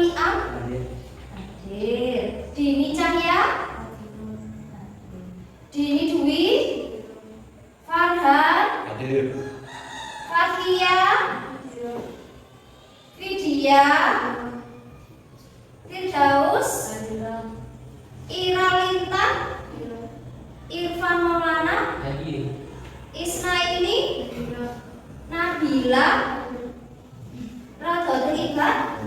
Kurniam? Hadir. Dini Cahya? Dini Dwi? Farhan? Hadir. Fathia? Vidya? Firdaus? Ira Lintang? Irfan Maulana? Hadir. Isnaini? Nabila? Radhatul Ikhlas?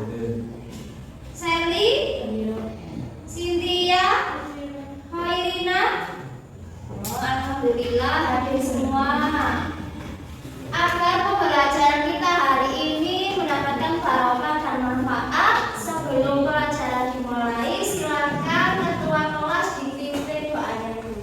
Sally? Cynthia? Khairina? Oh, alhamdulillah hadir semua. Agar pembelajaran kita hari ini mendapatkan barokah dan manfaat, sebelum pelajaran dimulai, silakan ketua kelas dipimpin doanya dulu.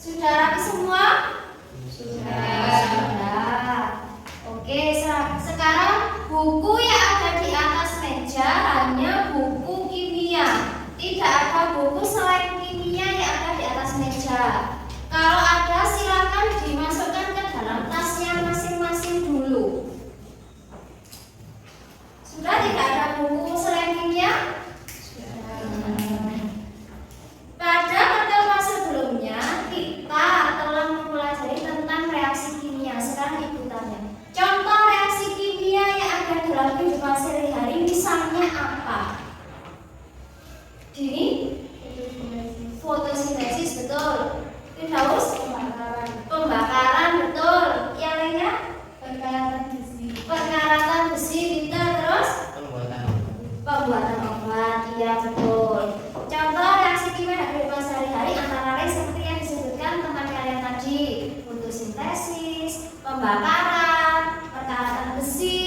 Sudah rapi semua? Sudah. Oke, sekarang buku yang ada di atas meja hanya buku kimia. Tidak ada buku selain kimia yang ada di atas meja. Kalau ada, silakan dimasukkan ke dalam tasnya masing-masing dulu. Sudah tidak ada buku selain kimia? Pada pertemuan sebelumnya kita telah mempelajari tentang reaksi kimia. Sekarang ibu tanya, contoh reaksi kimia yang ada dalam kehidupan sehari-hari misalnya apa? Dini? Fotosintesis, betul. Firdaus? Pembakaran, betul. Yang lainnya? Perkaratan besi, pintar. Terus? Pembuatan obat, iya betul. Contoh reaksi kimia dalam kehidupan sehari-hari antara lain seperti yang disebutkan teman kalian tadi, fotosintesis, pembakaran, perkaratan besi,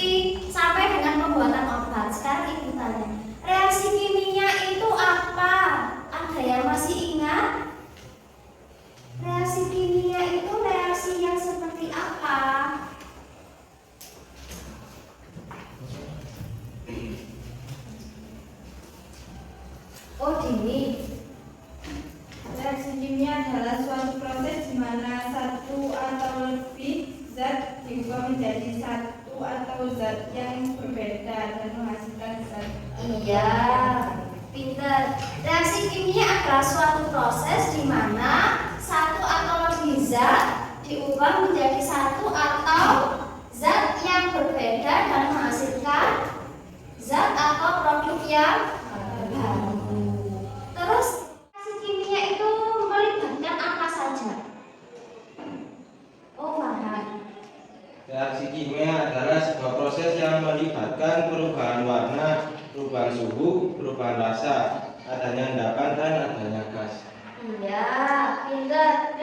sampai dengan pembuatan obat. Sekarang ibu tanya, reaksi kimia itu apa? Ada yang masih ingat? Reaksi kimia itu reaksi yang seperti apa? Oh, Dini. Reaksi kimia adalah suatu proses di mana satu atau lebih zat diubah menjadi satu atau zat yang berbeda dan menghasilkan zat. Iya, pintar. Reaksi kimia adalah suatu proses di mana satu atau lebih zat diubah menjadi satu atau zat yang berbeda dan menghasilkan zat atau produk yang baru. Terus reaksi kimia itu melibatkan apa saja? Oh, Farhan. Reaksi kimia adalah sebuah proses yang melibatkan perubahan warna, perubahan suhu, perubahan rasa, adanya endapan dan adanya gas. Iya, pintar.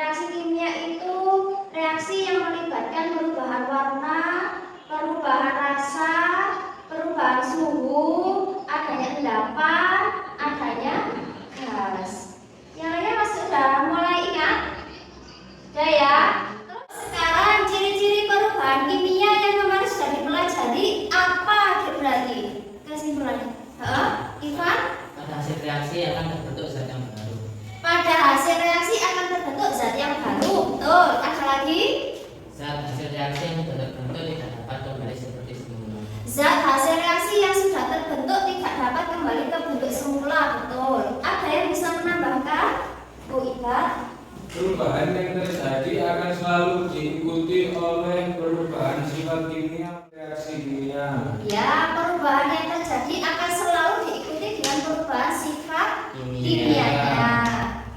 akibat Perubahan yang terjadi akan selalu diikuti oleh perubahan sifat kimia reaksi kimia. ya, perubahan yang terjadi akan selalu diikuti dengan perubahan sifat kimianya.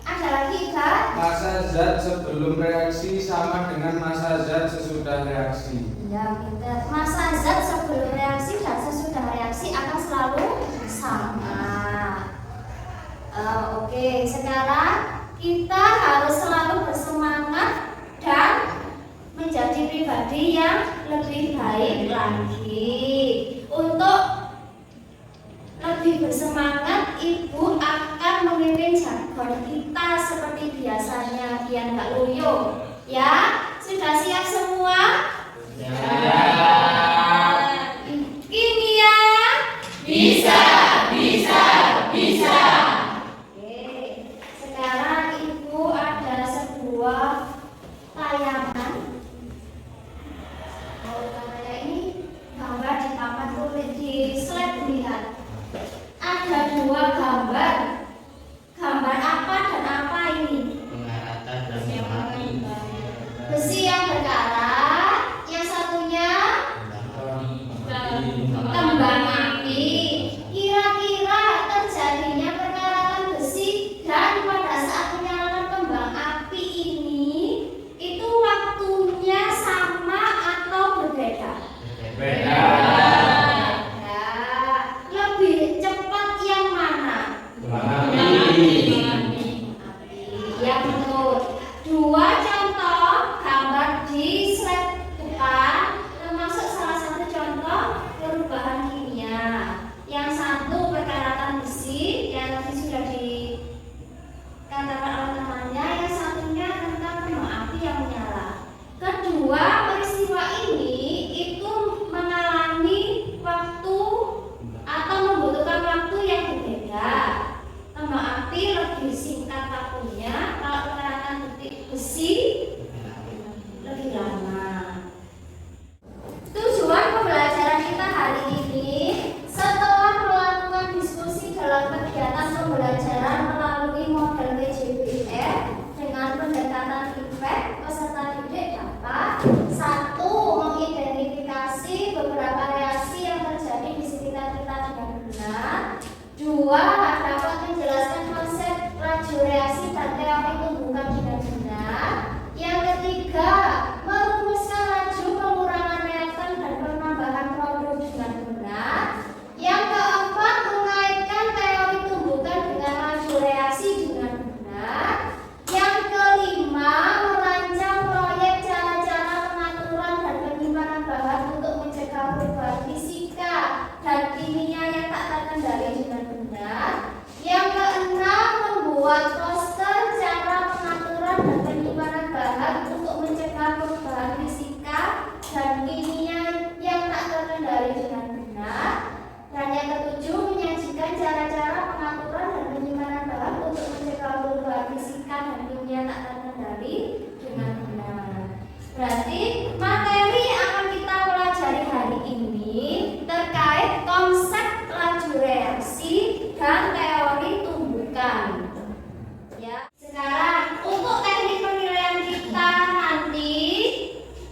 Ada lagi kan? Massa zat sebelum reaksi sama dengan massa zat sesudah reaksi. Ya, benar. Massa zat sebelum reaksi dan sesudah reaksi akan selalu sama. Oke, sekarang kita harus selalu bersemangat dan menjadi pribadi yang lebih baik lagi. Untuk lebih bersemangat, Ibu akan memimpin jargon kita seperti biasanya biar nggak loyo. Ya, sudah siap semua? Kimia bisa. Oke, sekarang Ibu ada sebuah tayangan. Kayak ini gambar di papan tulis di slide lihat. Ada dua gambar. Gambar apa dan apa ini? Pengaratan dan memahami. Besi yang berkarat, yang satunya kembang api. Kira-kira terjadinya perkaratan besi dan pada saat menyalakan kembang api ini itu waktunya sama atau berbeda? Beda. Lebih cepat yang mana? Api. Ya betul. Dua contoh gambar di slide depan termasuk salah satu contoh perubahan kimia. Yang satu perkaratan besi yang tadi sudah dikatakan oleh temannya, yang satunya tentang kembang api yang menyala. Kedua peristiwa ini itu mengalami waktu atau membutuhkan waktu yang berbeda. Kembang api lebih singkat waktunya, kalau perkaratan besi lebih lama. Tujuan pembelajaran kita hari ini setelah melakukan diskusi dalam kegiatan pembelajaran melalui model PJBR dengan pendekatan feedback, peserta didik dapat satu, mengidentifikasi beberapa reaksi yang terjadi di sekitar kita dengan benar. Dua, dapat menjelaskan konsep laju reaksi dan teori tumbukan dengan benar. Yang ketiga, merumuskan laju pengurangan reaktan dan penambahan produk dengan benar. Yang keempat, mengaitkan teori tumbukan dengan laju reaksi dengan benar. Yang kelima, merancang proyek cara-cara pengaturan dan penyimpanan bahan untuk mencegah perubahan fisika dan kimia yang tak terkendali dengan benar. Yang keenam, membuat poster cara pengaturan dan penyimpanan bahan untuk mencegah perubahan fisika dan kimia yang tak terkendali dengan benar. Dan yang ketujuh, menyajikan cara-cara pengaturan dan penyimpanan bahan untuk mencegah perubahan fisika dan kimia tak terkendali dengan benar. Berarti materi yang akan kita pelajari hari ini terkait konsep laju reaksi dan teori tumbukan. Ya. Sekarang untuk teknik penilaian kita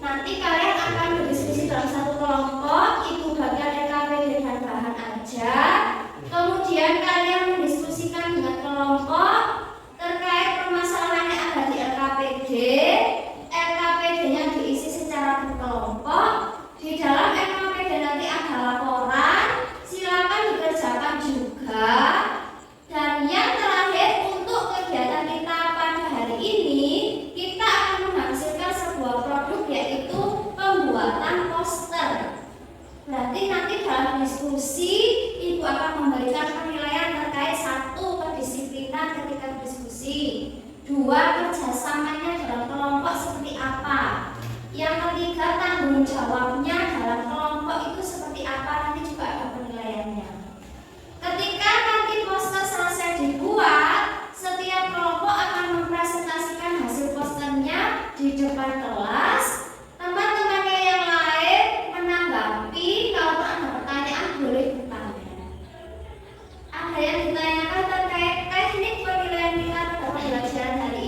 nanti kalian akan berdiskusi dalam satu kelompok. Ibu bagian LKPD dan bahan ajar. Kemudian kalian mendiskusikan dengan kelompok terkait permasalahan yang ada di LKPD. LKPD-nya diisi secara berkelompok. Di dalam LKPD nanti ada laporan. Silakan dikerjakan juga. Dan yang terakhir, untuk kegiatan kita pada hari ini, kita akan menghasilkan sebuah produk yaitu pembuatan poster. Berarti nanti dalam diskusi Ibu akan memberikan penilaian terkait satu, kedisiplinan ketika diskusi. Dua, kerjasamanya dalam kelompok seperti apa. Yang ketiga, tanggung jawabnya dalam kelompok itu seperti apa, nanti juga ada penilaiannya. Ketika nanti poster selesai dibuat, setiap kelompok akan mempresentasikan hasil posternya di depan kelas. Teman-temannya yang lain menanggapi. Kalau ada pertanyaan boleh bertanya. Ada yang ditanyakan terkait teknik penilaian kita pada pembelajaran hari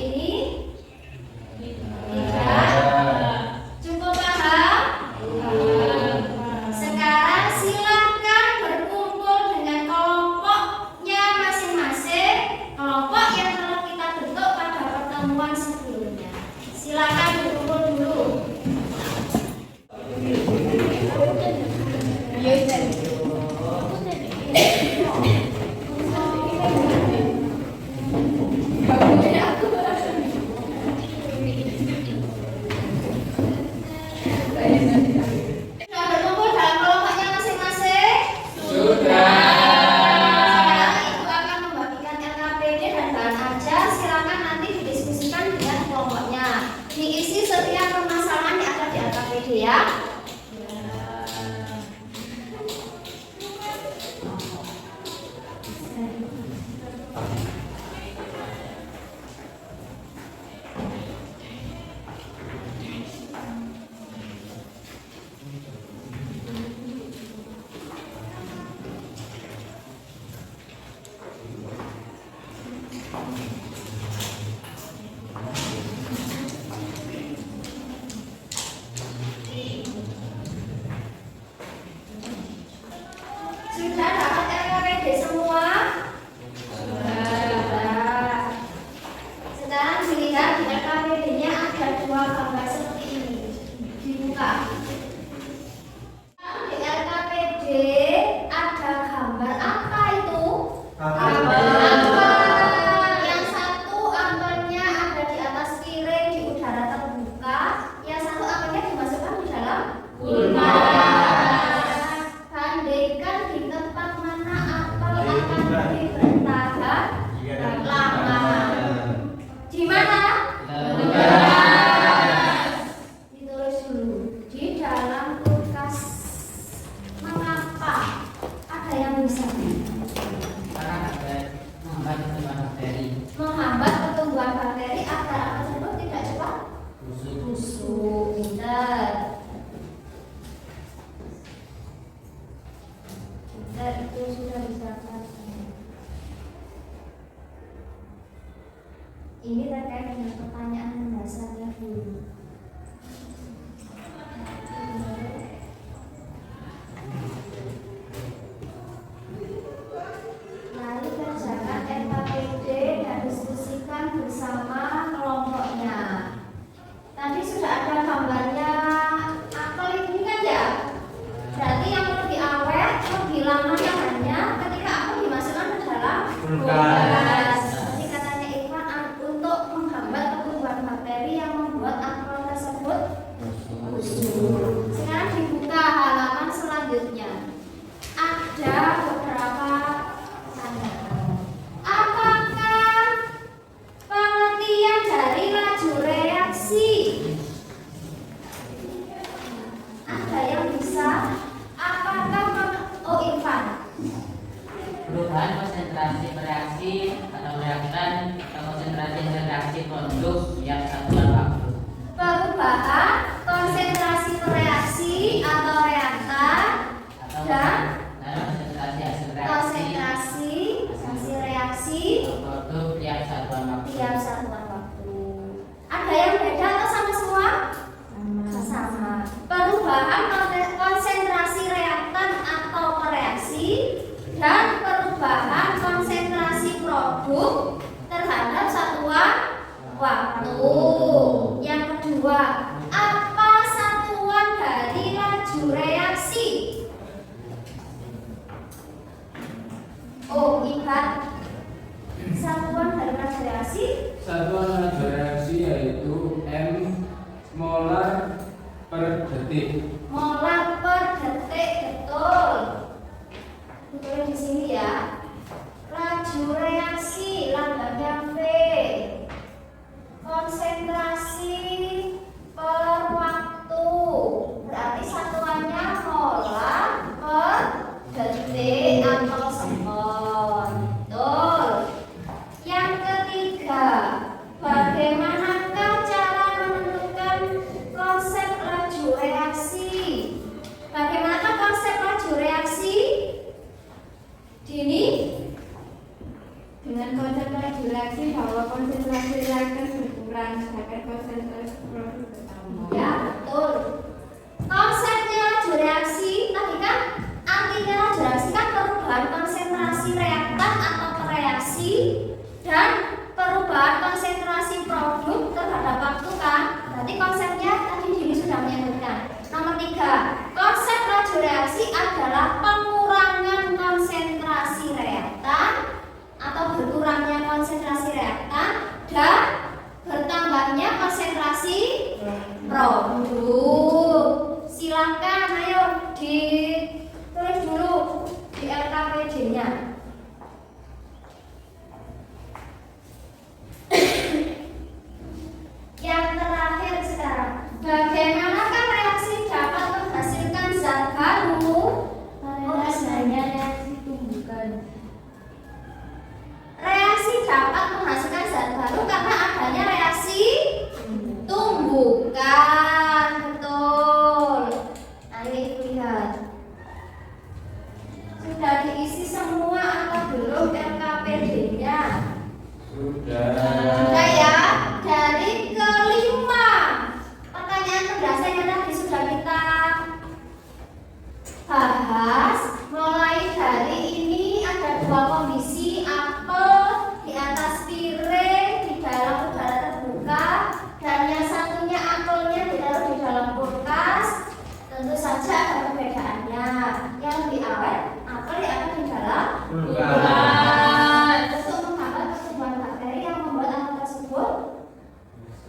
Ini terkait dengan pertanyaan mendasarnya guru. Mari kerjakan NKPD dan diskusikan bersama kelompoknya. Tadi sudah ada gambarnya apel ini kan ya? Berarti yang lebih awet, lebih lama tahannya ketika apel dimasukkan ke dalam kulkas. Jadi katanya Ivan untuk menghambat pertumbuhan bakteri yang membuat apel tersebut busuk. Sekarang dibuka halaman selanjutnya. Ada beberapa pertanyaan. Apakah pengertian dari laju reaksi? Ada yang bisa? Oh Irfan. Perubahan konsentrasi reaksi atau reaktan atau konsentrasi reaksi produk yang satuan waktu. Perubahan konsentrasi reaksi atau reaktan Atau dan konsentrasi hasil reaksi konsentrasi hasil reaksi produk yang satuan waktu. tiap satuan waktu. Ada yang beda atau sama semua? Sama. Perubahan konsentrasi reaktan atau reaksi dan perubahan konsentrasi produk terhadap satuan waktu. Yang kedua, apa satuan dari laju reaksi? Oh, Ivan. Satuan dari laju reaksi Satuan laju reaksi yaitu M molar per detik. molar per detik, betul. Tulis di sini ya. Laju reaksi lambangnya V. Konsentrasi per waktu. Berarti satuannya molar per detik atau sekon. Betul. Yang ketiga, bagaimanakah cara menentukan konsep laju reaksi? Bagaimanakah konsep laju reaksi? Dini? Dengan konsep laju reaksi bahwa konsentrasi reaktan berkurang sedangkan konsentrasi produk bertambah. Ya, betul. Konsepnya laju reaksi tadi kan artinya laju reaksi kan perubahan konsentrasi reaktan atau reaksi dan perubahan konsentrasi produk terhadap waktu kan. Berarti konsepnya tadi Dini sudah menyebutkan. Nomor 3, konsep laju reaksi adalah pengurangan konsentrasi reaktan atau berkurangnya konsentrasi reaktan dan bertambahnya konsentrasi produk. Silakan, ayo ditulis dulu di LKPD-nya. Yang terakhir sekarang, bagaimanakah reaksi dapat menghasilkan zat baru? Adanya reaksi tumbukan. Reaksi dapat menghasilkan zat baru karena adanya reaksi tumbukan. Betul. Ayo lihat. Sudah diisi semua atau belum LKPD-nya? Sudah ya. Dari kelima pertanyaan mendasar yang tadi sudah kita bahas. Mulai dari ini ada dua kondisi, apel di atas piring di dalam udara terbuka dan yang satunya apelnya ditaruh di dalam kulkas. Tentu saja ada perbedaannya. Yang lebih awet apel yang ada di dalam kulkas untuk menghambat pertumbuhan bakteri yang membuat apel tersebut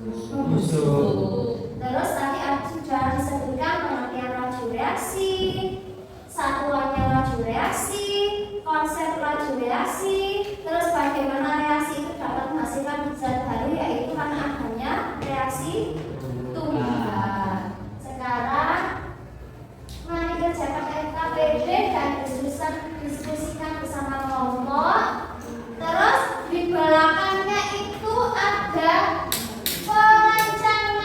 busuk. Terus tadi sudah disebutkan pengertian laju reaksi, satuannya laju reaksi, konsep laju reaksi, terus bagaimana reaksi itu dapat menghasilkan zat baru yaitu karena adanya reaksi tumbuhan. Sekarang mari kerjakan LKPD dan diskusikan bersama kelompok. Terus di belakangnya itu ada perencanaan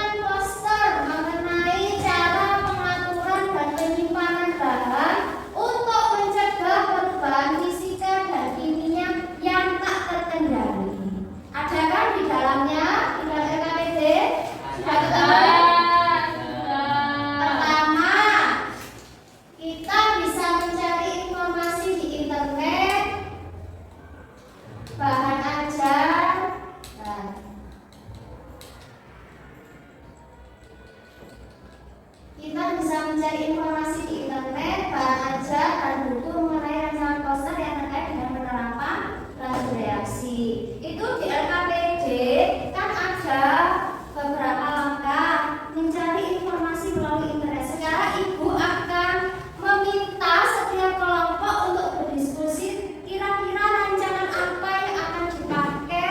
mencari informasi di internet, bahan ajar, dan buku mengenai rancangan poster yang terkait dengan penerapan langsung reaksi. Itu di LKPD kan ada beberapa langkah mencari informasi melalui internet. Sekarang Ibu akan meminta setiap kelompok untuk berdiskusi kira-kira rancangan apa yang akan dipakai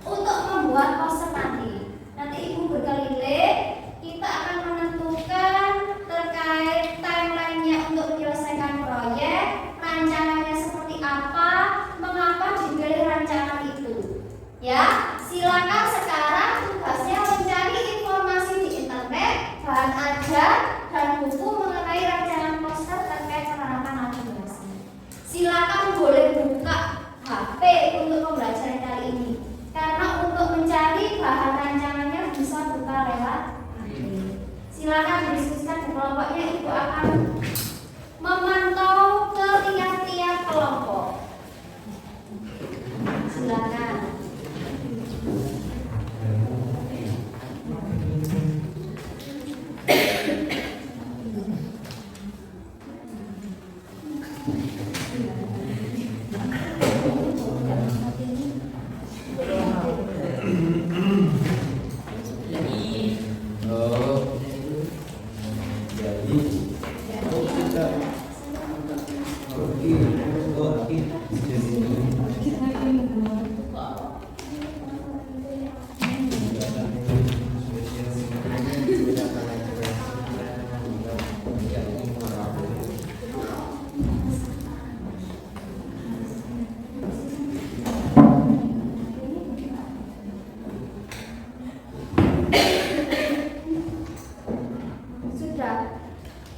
untuk membuat poster nanti. Nanti Ibu berkeliling, kita akan menentukan terkait timeline-nya untuk menyelesaikan proyek, rancangannya seperti apa, mengapa dipilih rancangan itu. Ya, silakan sekarang tugasnya mencari informasi di internet, bahan ajar, dan buku mengenai rancangan poster terkait penerapan langsung. Silakan boleh buka HP untuk pembelajaran kali ini. Karena untuk mencari bahan rancangannya bisa buka lewat HP. Silakan didiskusikan di kelompoknya. Ibu akan memantau ke tiap-tiap kelompok. Silakan.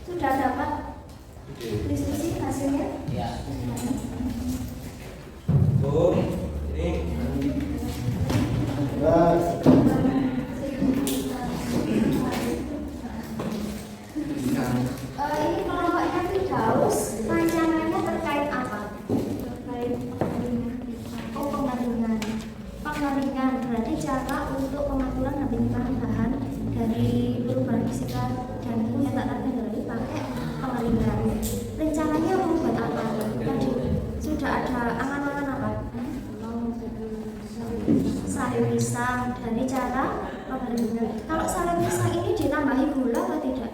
Sudah dapat diskusi hasilnya? Ya. Bu, ini Ini kelompoknya Firdaus, rancangannya terkait apa? Terkait pengeringan berarti cara untuk pengaturan dan penyimpanan bahan dari perubahan fisika dan kenyataan dari pakai pengeringan. Rencananya membuat apa? Tadi sudah ada angan-angan apa? Sari pisang dari cara pengeringan. Kalau sari pisang ini ditambahi gula atau tidak?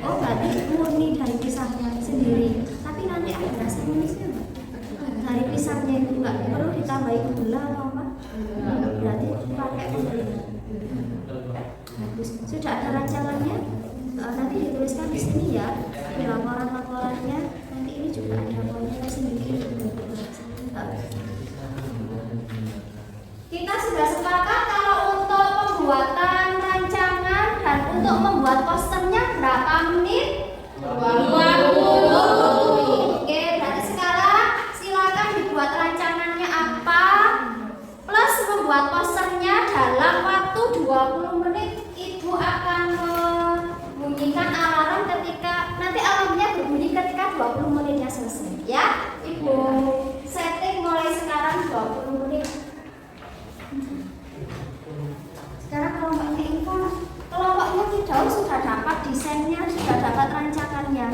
Oh, berarti murni dari pisangnya sendiri. Tapi nanti ada rasa manisnya nggak? Dari pisangnya itu nggak perlu ditambahi gula atau apa? Berarti pakai pengeringan. Bagus. Sudah ada rancangannya? Nanti dituliskan di sini ya. Di laporan-laporannya nanti ini juga ada poinnya sendiri. Kita sudah sepakat kalau untuk pembuatan rancangan dan untuk membuat posternya berapa menit? 20. Oke, berarti sekarang silakan dibuat rancangannya apa plus membuat posternya dalam waktu 20 menit. Ibu akan membunyikan alarm ketika nanti alarmnya berbunyi ketika 20 menitnya selesai ya. Ibu setting mulai sekarang 20 menit. Sekarang kelompoknya info, kelompoknya Firdaus sudah dapat desainnya, sudah dapat rancangannya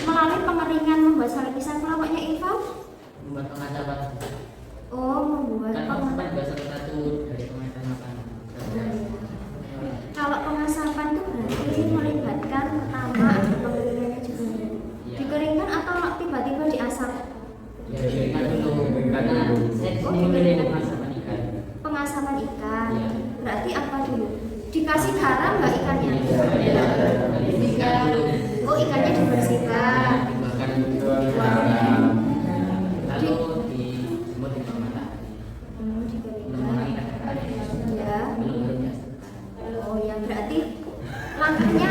melalui pengeringan membuat sari pisang. Kelompoknya info Membuat pengasapan. oh membuat Kan pengasapan juga salah satu dari pengasapan. kalau pengasapan itu berarti melibatkan pertama ada pengeringannya juga dikeringkan atau tiba-tiba diasap? Ya, diberikan dulu karena saya sini memilih pengasapan ikan. Pengasapan ikan Iya. berarti apa dulu? Dikasih garam nggak ikannya? Dibersihkan dulu. Oh, ikannya dibersihkan. Dibakar garam. Lalu dijemur di bawah matahari. Dikeringkan. Mengurangi kadar air. Ya. Belum berjas. Oh ya, berarti langkahnya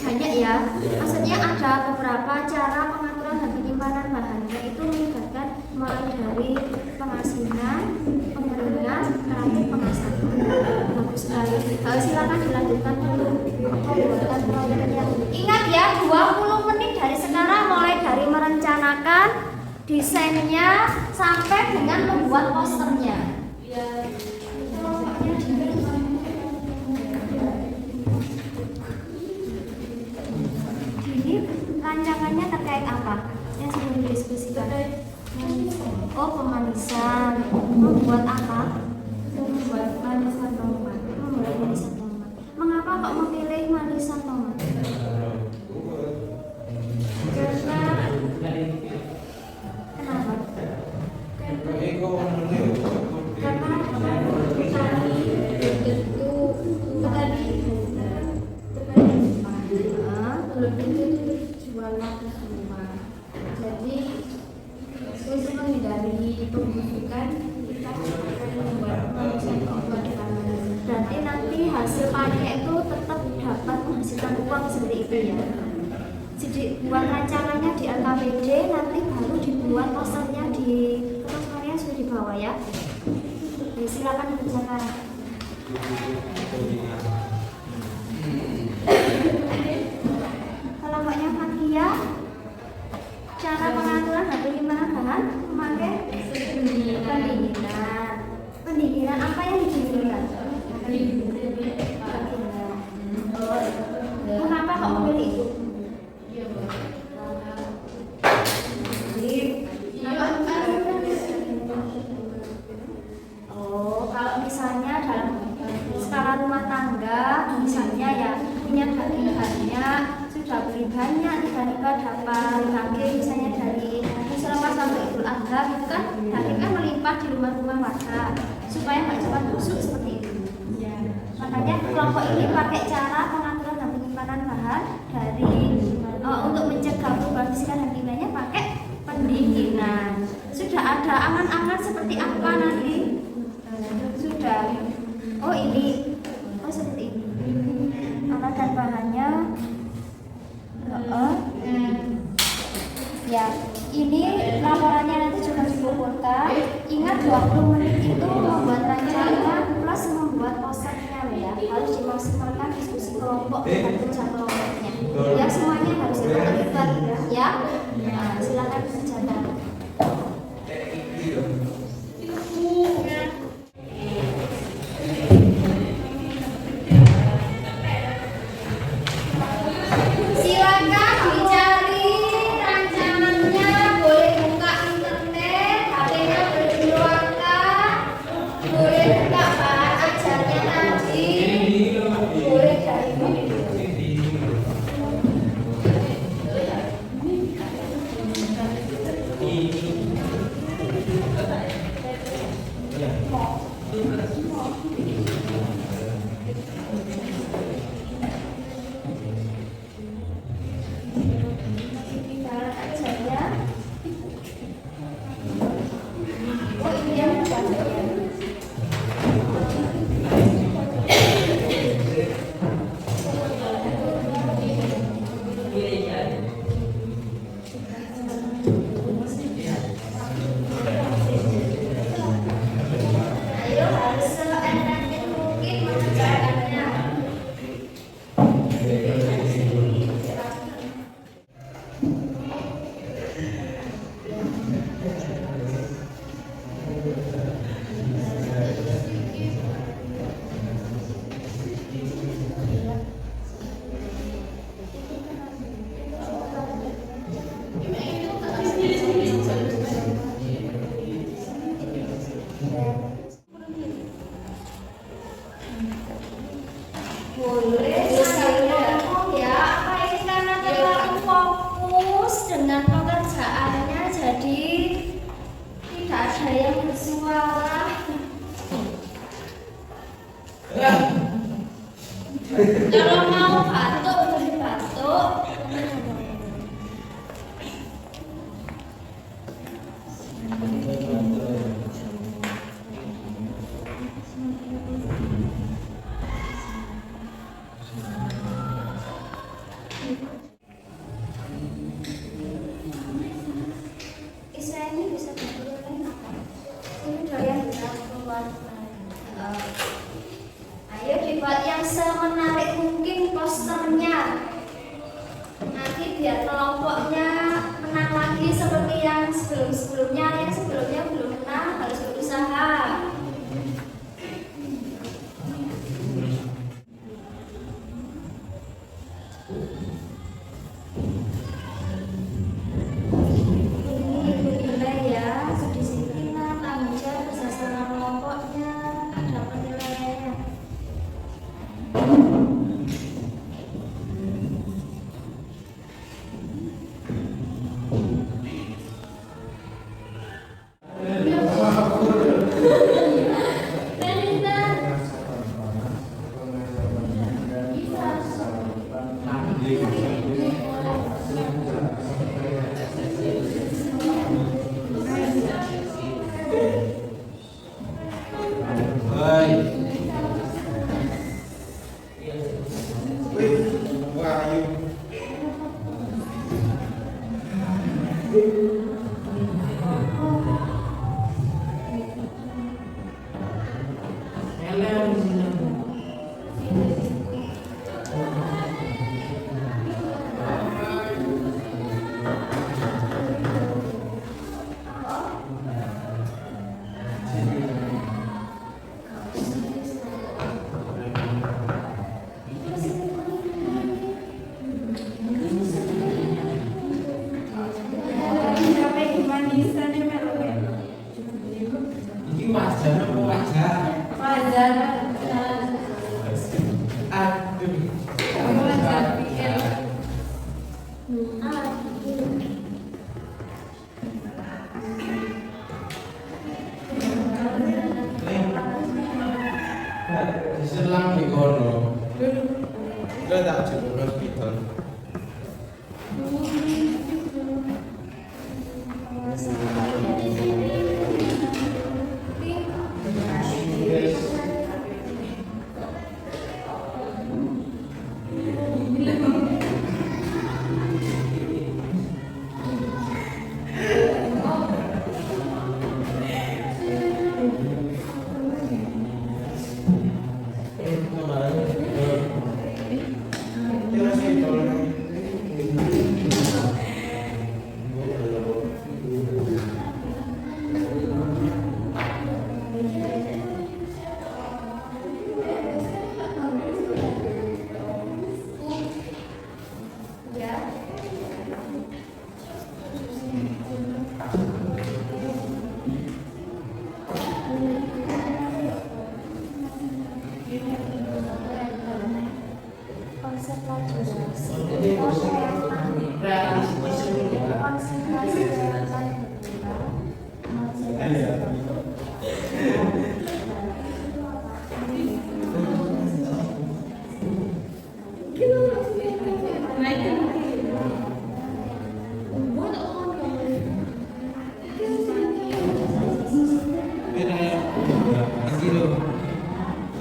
banyak ya. Maksudnya ada beberapa cara pengaturan dan penyimpanan bahan, yaitu melibatkan mulai dari pengasinan, pengeringan, terakhir pengasapan. Bagus sekali. Silakan dilanjutkan untuk pembuatan proyeknya. Ingat ya, 20 menit dari sekarang mulai dari merencanakan desainnya sampai dengan membuat posternya. Kelompoknya pemanisan. Membuat apa? Membuat manisan tomat. Membuat manisan tomat. Mengapa kok memilih manisan tomat? Karena Kenapa? karena petani itu belum tentu jual laku semua. Jadi untuk menghindari pembusukan kita akan membuat manisan tomat taman. Berarti nanti hasil panen itu tetap dapat menghasilkan uang seperti itu ya. Jadi buat rancangannya di LKPD, nanti baru dibuat posternya di kertas karya sudah dibawa ya. Oke, silakan dikerjakan. Kelompoknya Fathia, cara pengaturan dan penyimpanan bahan memakai pendinginan. Pendinginan apa yang didinginkan? Kenapa kok memilih itu? Oh, kalau misalnya dalam skala rumah tangga, misalnya ya punya daging banyak, sudah beli banyak, tiba-tiba dapat daging misalnya dari selama sampai Idul Adha, itu kan daging kan melimpah di rumah-rumah warga supaya nggak cepat busuk seperti itu. Makanya kelompok ini pakai cara pengaturan dan penyimpanan bahan dari untuk mencegah perubahan fisika dan kimianya pakai pendinginan. Sudah ada angan-angan seperti apa nanti? Sudah. Oh ini. Oh seperti ini. Alat dan bahannya. Ya, ini laporannya nanti juga dikumpulkan. Ingat 20 menit itu membuat rancangan plus membuat posternya ya. Harus dimaksimalkan diskusi kelompok dan kerja kelompoknya. Ya semuanya harus terlibat ya. Nah, silakan kerjakan. Silakan dicari rancangannya, boleh buka internet, HP-nya boleh dikeluarkan, boleh buka bahan ajarnya tadi, boleh dari bahan ajarnya. Oh ini yang bacanya. Ayo harus seefektif mungkin mengerjakannya. Boleh saya ngomong ya, apa ini karena terlalu fokus dengan pekerjaannya jadi tidak ada yang bersuara. Kalau mau batuk boleh batuk. Isra ini bisa dipilih apa? Ini doyan kita keluar. Ayo dibuat yang semenarik mungkin posternya. Nanti biar kelompoknya menang lagi seperti yang sebelum-sebelumnya. Yang sebelumnya belum menang harus berusaha. Ini nilai ya, sedisiplin Baik. Wahyu. Sampai dimanisan ya melu ya. Ini wajar apa wajar? Wajar. Aduh. Wajar pikir. Diselang di kono. Udah tak jemput hospital.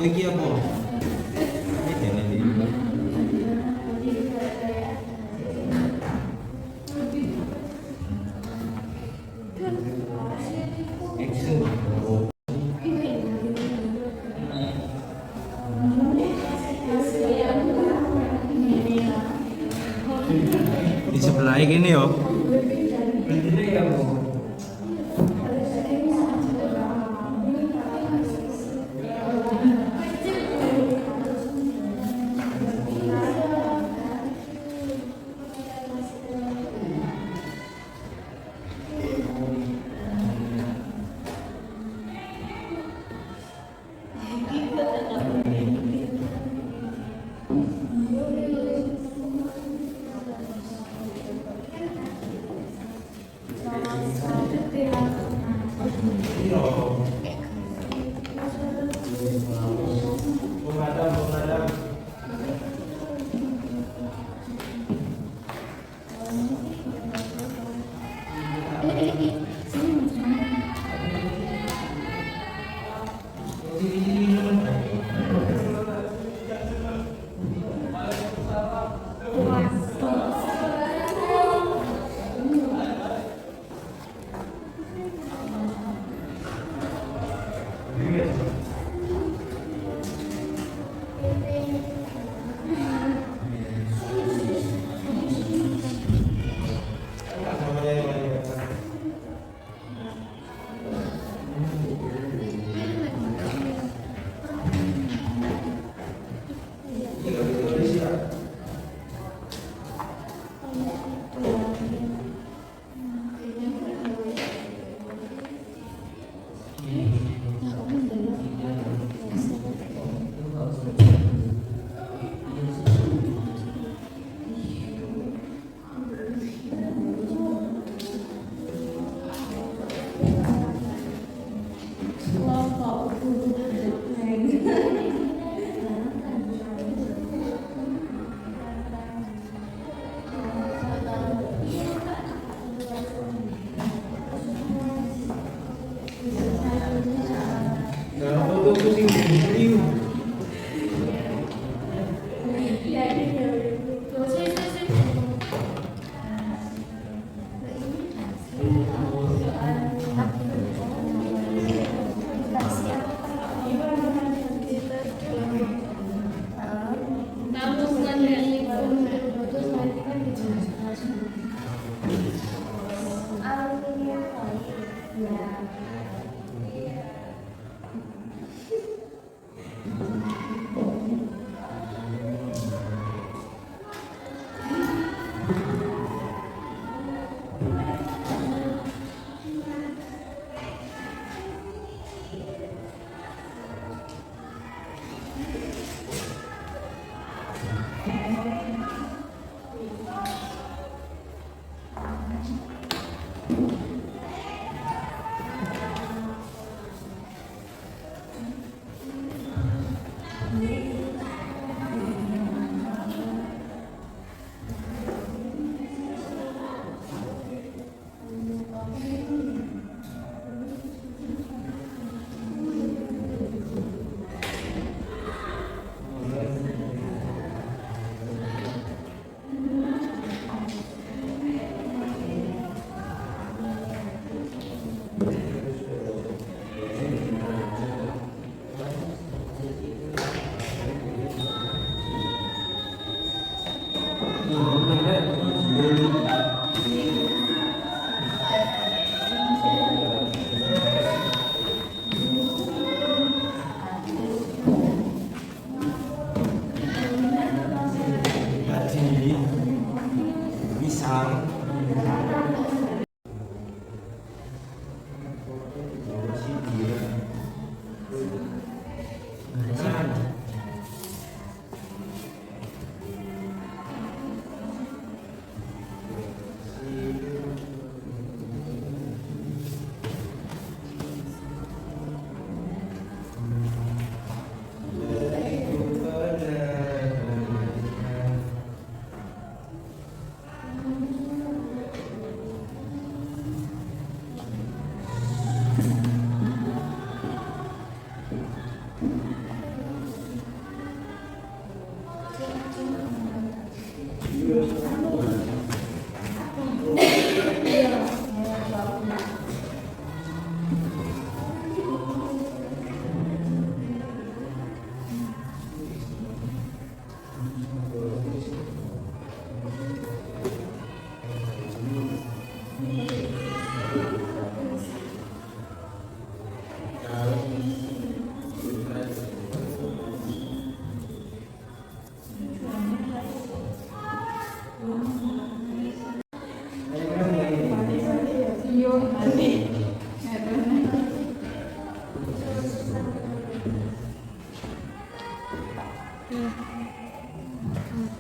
Lagi apa? Di sebelah ini yo. fotoku sing video.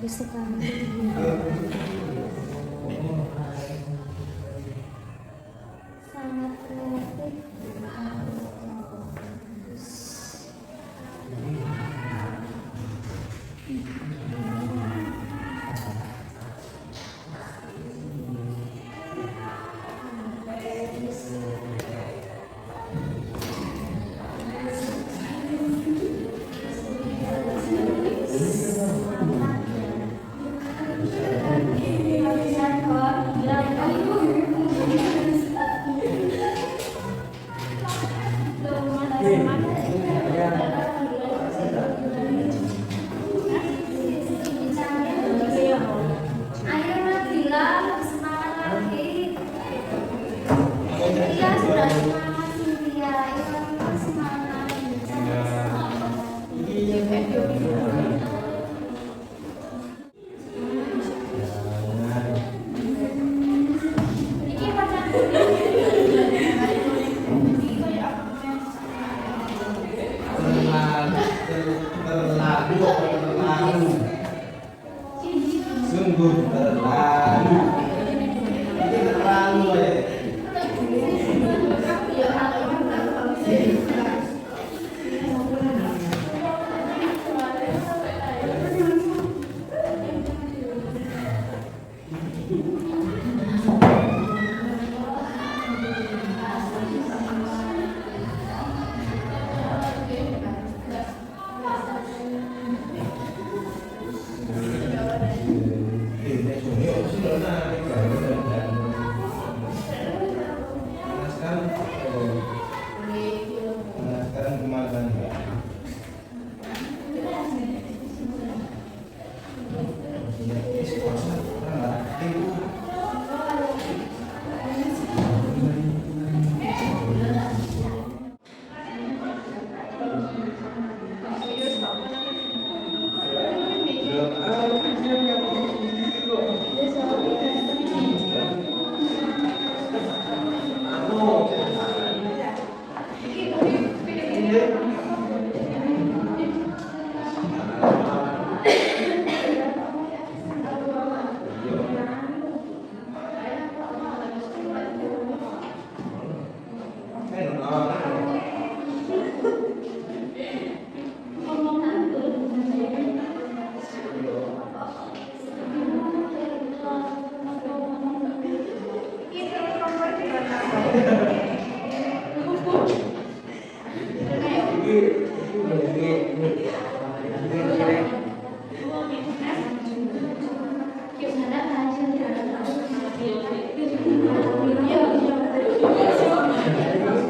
Bagus sekali. Sangat kreatif. Ayo Nabila, lebih semangat lagi. Iya sudah semangat Cynthia, ayo lebih semangat. Ini pacarku. Sungguh terlalu.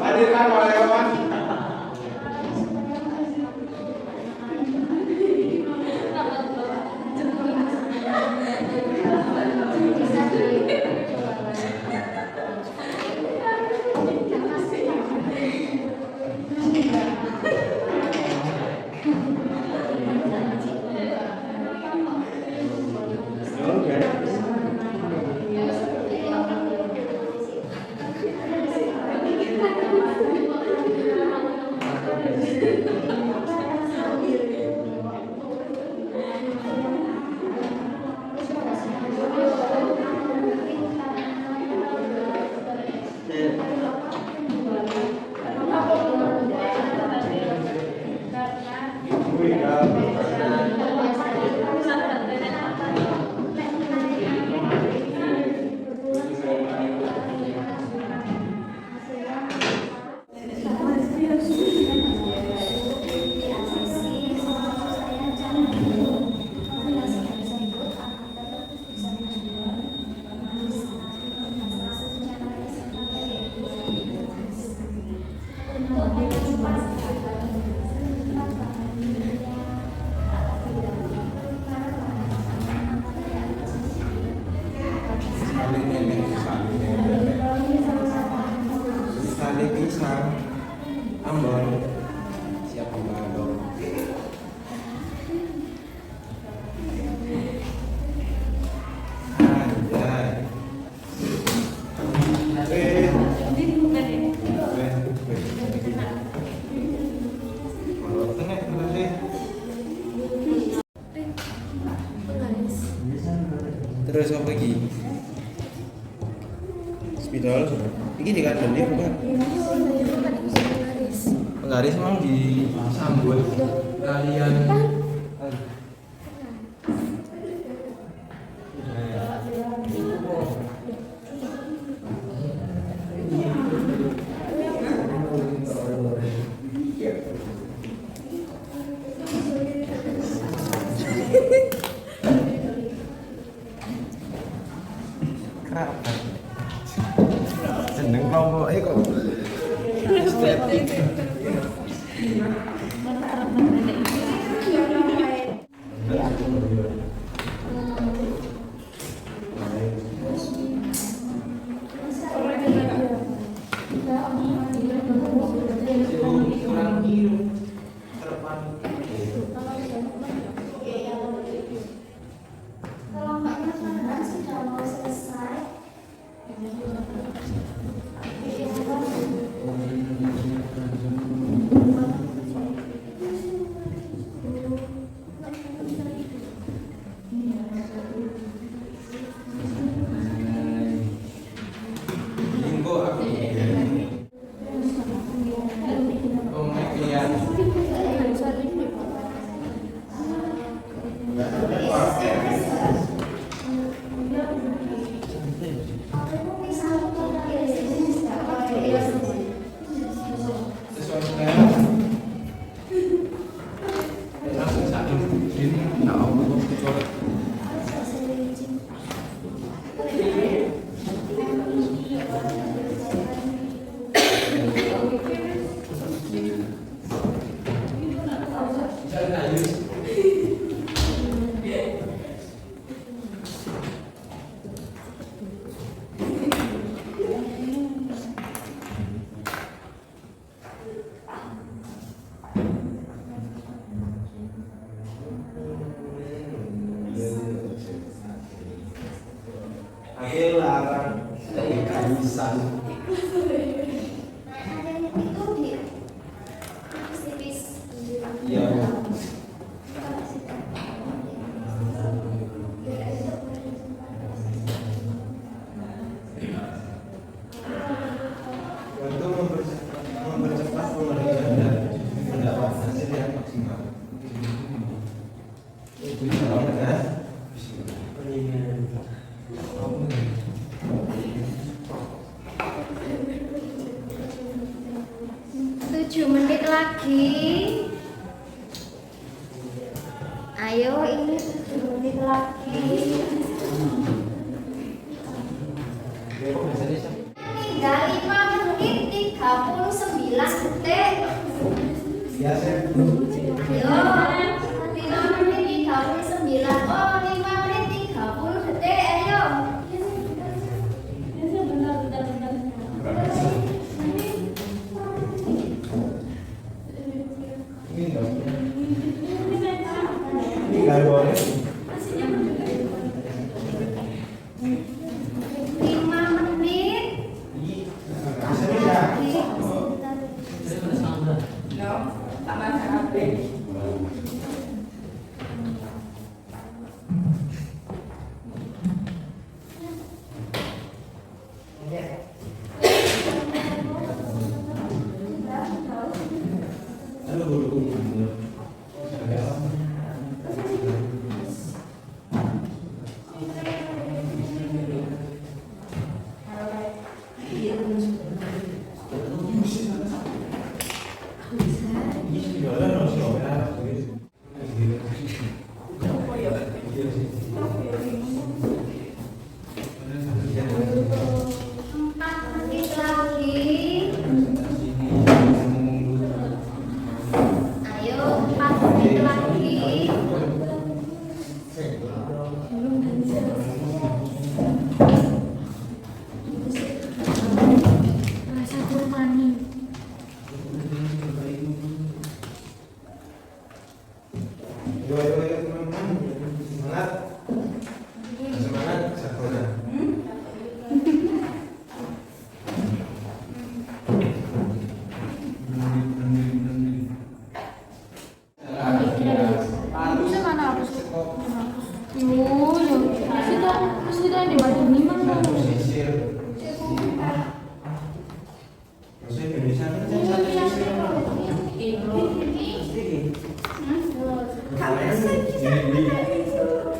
Hadirkan oleh kawan. Sekali pisang Ambon siap dibantu. Terus apa lagi? Spidol, ini di kantor dia bukan? Penggaris memang di sambut kalian. Seneng kelompoknya kok estetik. Kelompoknya sudah mau selesai. Minggu aku akhir larang dari kamisan. Itu di tipis. Iya. Untuk mempercepat pemeriksaan dan mendapat hasil yang maksimal. Itu ya. Tujuh menit lagi. Ayo ini 7 menit lagi. Tinggal 5 menit 39 detik. Ayo 5 menit 39. Oh 5 menit 30 detik. Ayo. Nggak boleh. 5 menit. No, tak masak HP.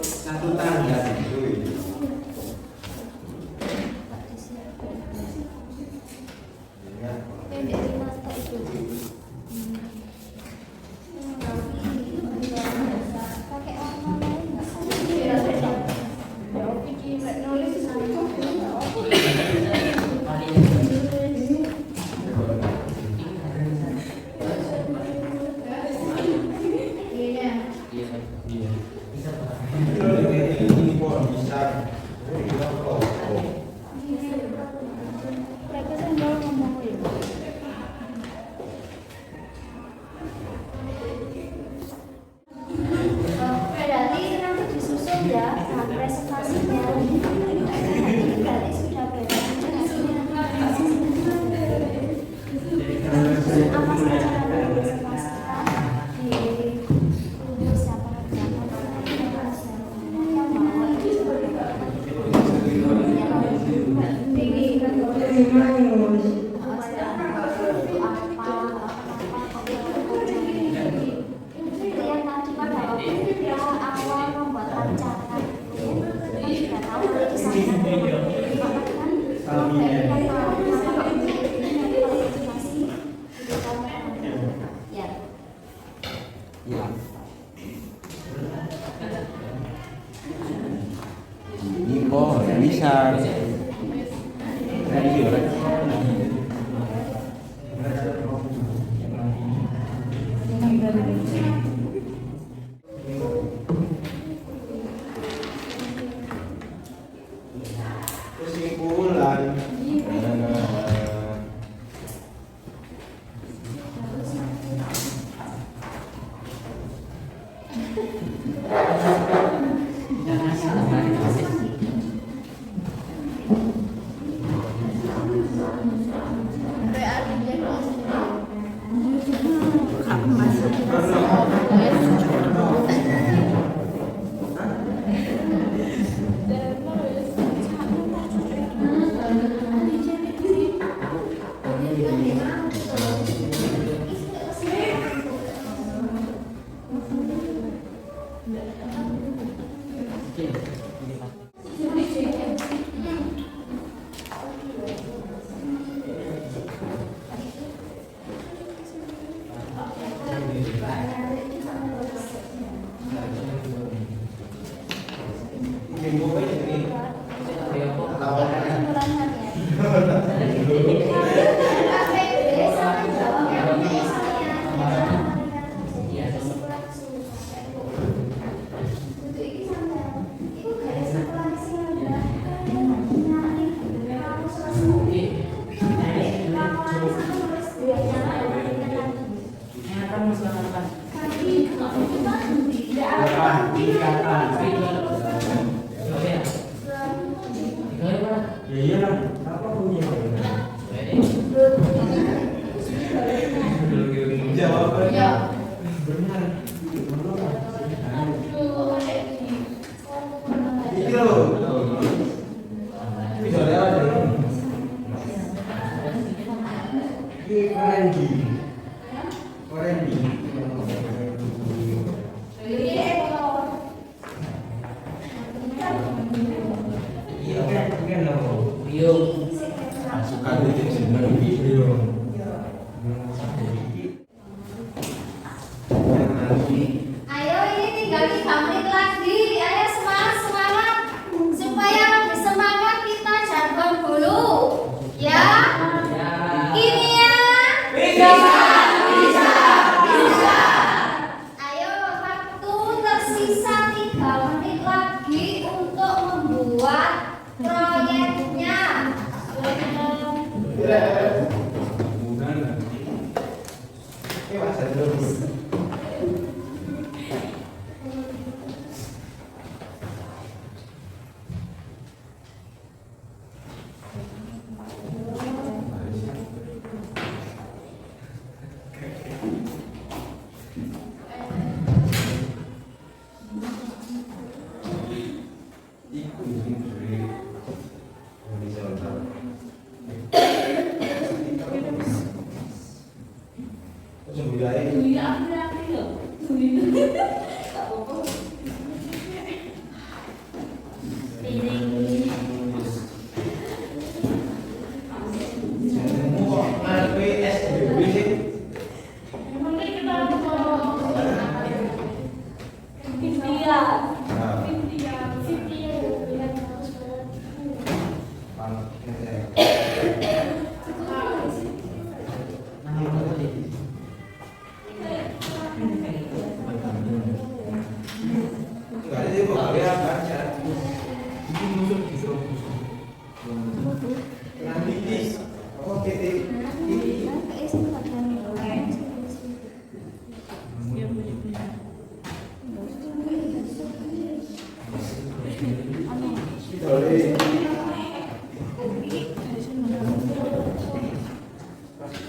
Satu tangga itu. Berarti nanti disusun ya reservasinya. Berarti sudah bebas. Apa saja yang direservasikan di siapa yang Ini kok bisa. Kesimpulan. Terima kasih. Ayo, ini tinggal 3 menit lagi. Ayo semangat semangat supaya lebih semangat kita jargon dulu. Ya. Kimia. Bisa. Ayo, waktu tersisa 3 menit lagi untuk membuat proyeknya. Ayo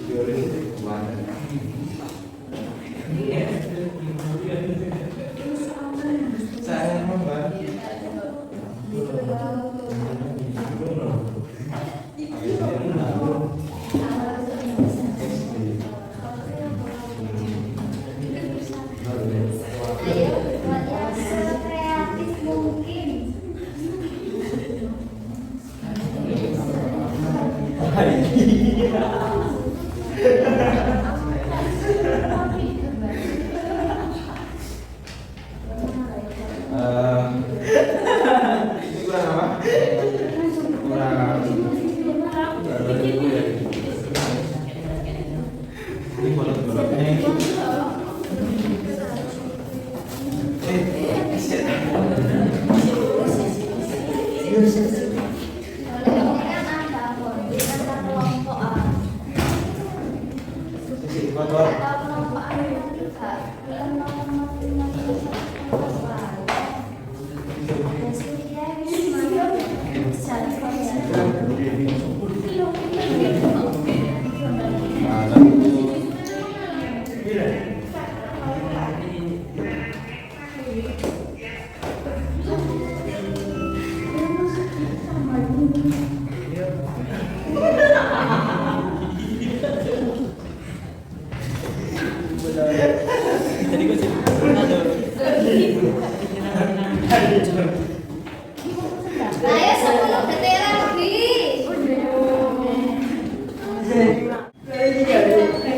10 detik lagi.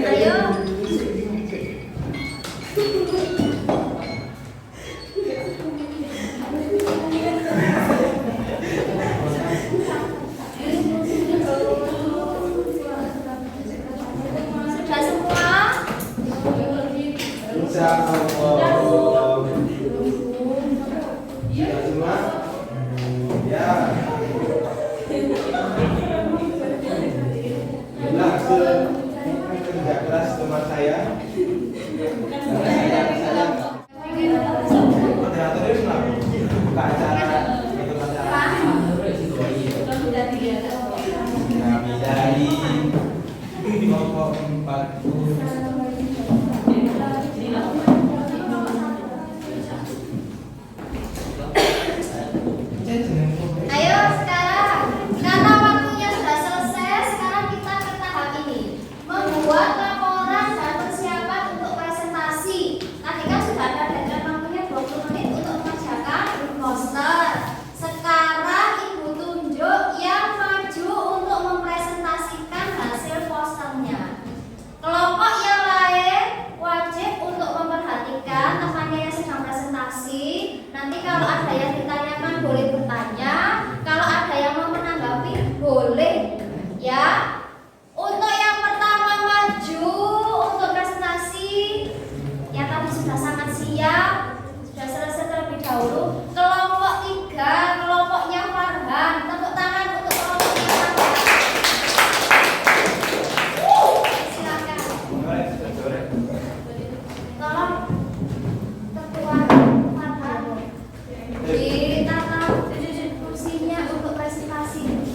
Ayo. Sudah semua? Kerja keras teman saya kalau ada yang ditanyakan boleh bertanya, kalau ada yang mau menanggapi boleh ya. Untuk yang pertama maju untuk presentasi yang tadi sudah sangat siap, sudah selesai terlebih dahulu. Kelompok 3, kelompoknya Farhan. Tepuk tangan untuk kelompoknya Farhan. Silakan. Tolong ketua Farhan ditata kursinya untuk presentasi.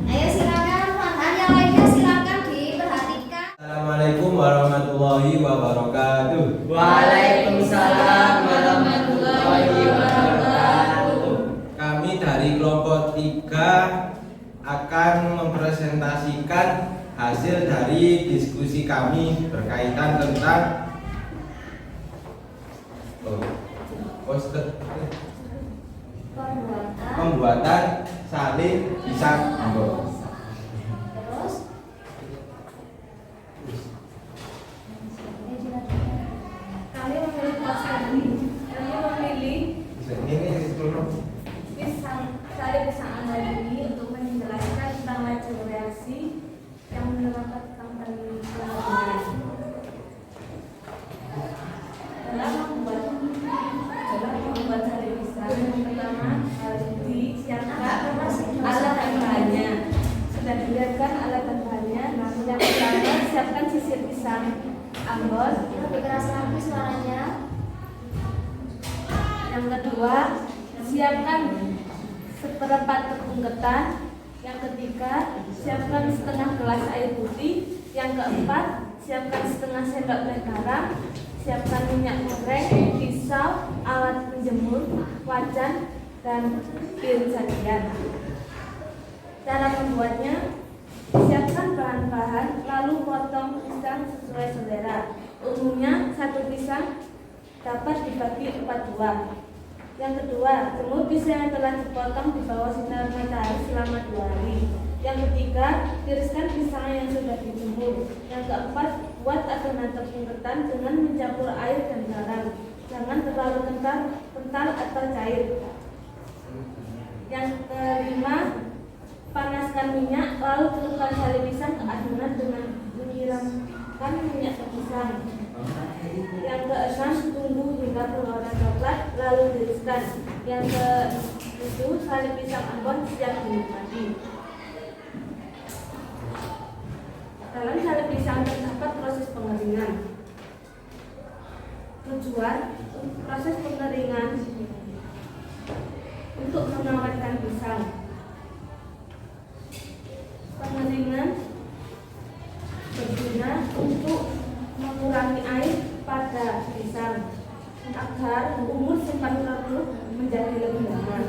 Ayo silakan Farhan, yang lainnya silakan diperhatikan. Assalamualaikum warahmatullahi wabarakatuh. Waalaikumsalam warahmatullahi wabarakatuh. Kami dari kelompok 3 akan mempresentasikan hasil dari diskusi kami berkaitan tentang pembuatan salin pisang Ambon. Terus Kami memilih kelas tadi. Kami memilih sari pisang Ambon ini untuk menjelaskan tentang laju reaksi yang mendapatkan penelitian. Dalam membuat sari pisang, yang pertama harus disiapkan alat dan bahannya. Sudah dilihatkan alat dan bahannya. Yang pertama siapkan sisir pisang Ambon. lebih keras lagi suaranya. Yang kedua, siapkan seperempat tepung ketan. Yang ketiga, siapkan setengah gelas air putih. Yang keempat, siapkan setengah sendok teh garam. Siapkan minyak goreng, pisau, alat penjemur, wajan, dan piring sajian. Cara membuatnya, siapkan bahan-bahan, lalu potong pisang sesuai selera. Umumnya satu pisang dapat dibagi 4 buah. Yang kedua, jemur pisang yang telah dipotong di bawah sinar matahari selama 2 hari. Yang ketiga, tiriskan pisang yang sudah dijemur. Yang keempat, buat adonan tepung ketan dengan mencampur air dan garam. Jangan terlalu kental atau cair. Yang kelima, panaskan minyak, lalu celupkan sari pisang ke adonan dengan menyiramkan minyak ke pisang. Yang keenam, tunggu hingga berwarna coklat, lalu tiriskan. Yang ketujuh, sari pisang Ambon siap dinikmati. Dalam sari pisang terdapat proses pengeringan. Tujuan proses pengeringan untuk mengawetkan pisang. Pengeringan berguna untuk mengurangi air pada pisang agar umur simpan telur menjadi lebih lama.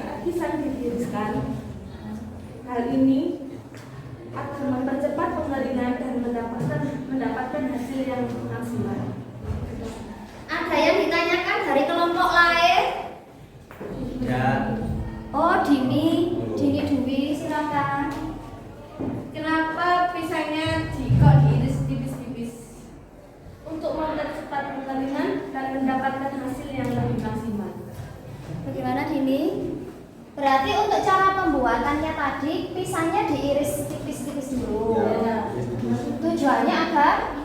Saat pisang ditiriskan, hal ini akan mempercepat pengeringan dan mendapatkan hasil yang maksimal. Ada yang ditanyakan dari kelompok lain? Ya. Oh, Dini Dwi, silakan. Kenapa pisangnya kok diiris tipis-tipis? Untuk mempercepat pengeringan dan mendapatkan hasil yang lebih maksimal. Bagaimana Dini? Berarti untuk cara pembuatannya tadi pisangnya diiris tipis-tipis dulu. Ya. Tujuannya agar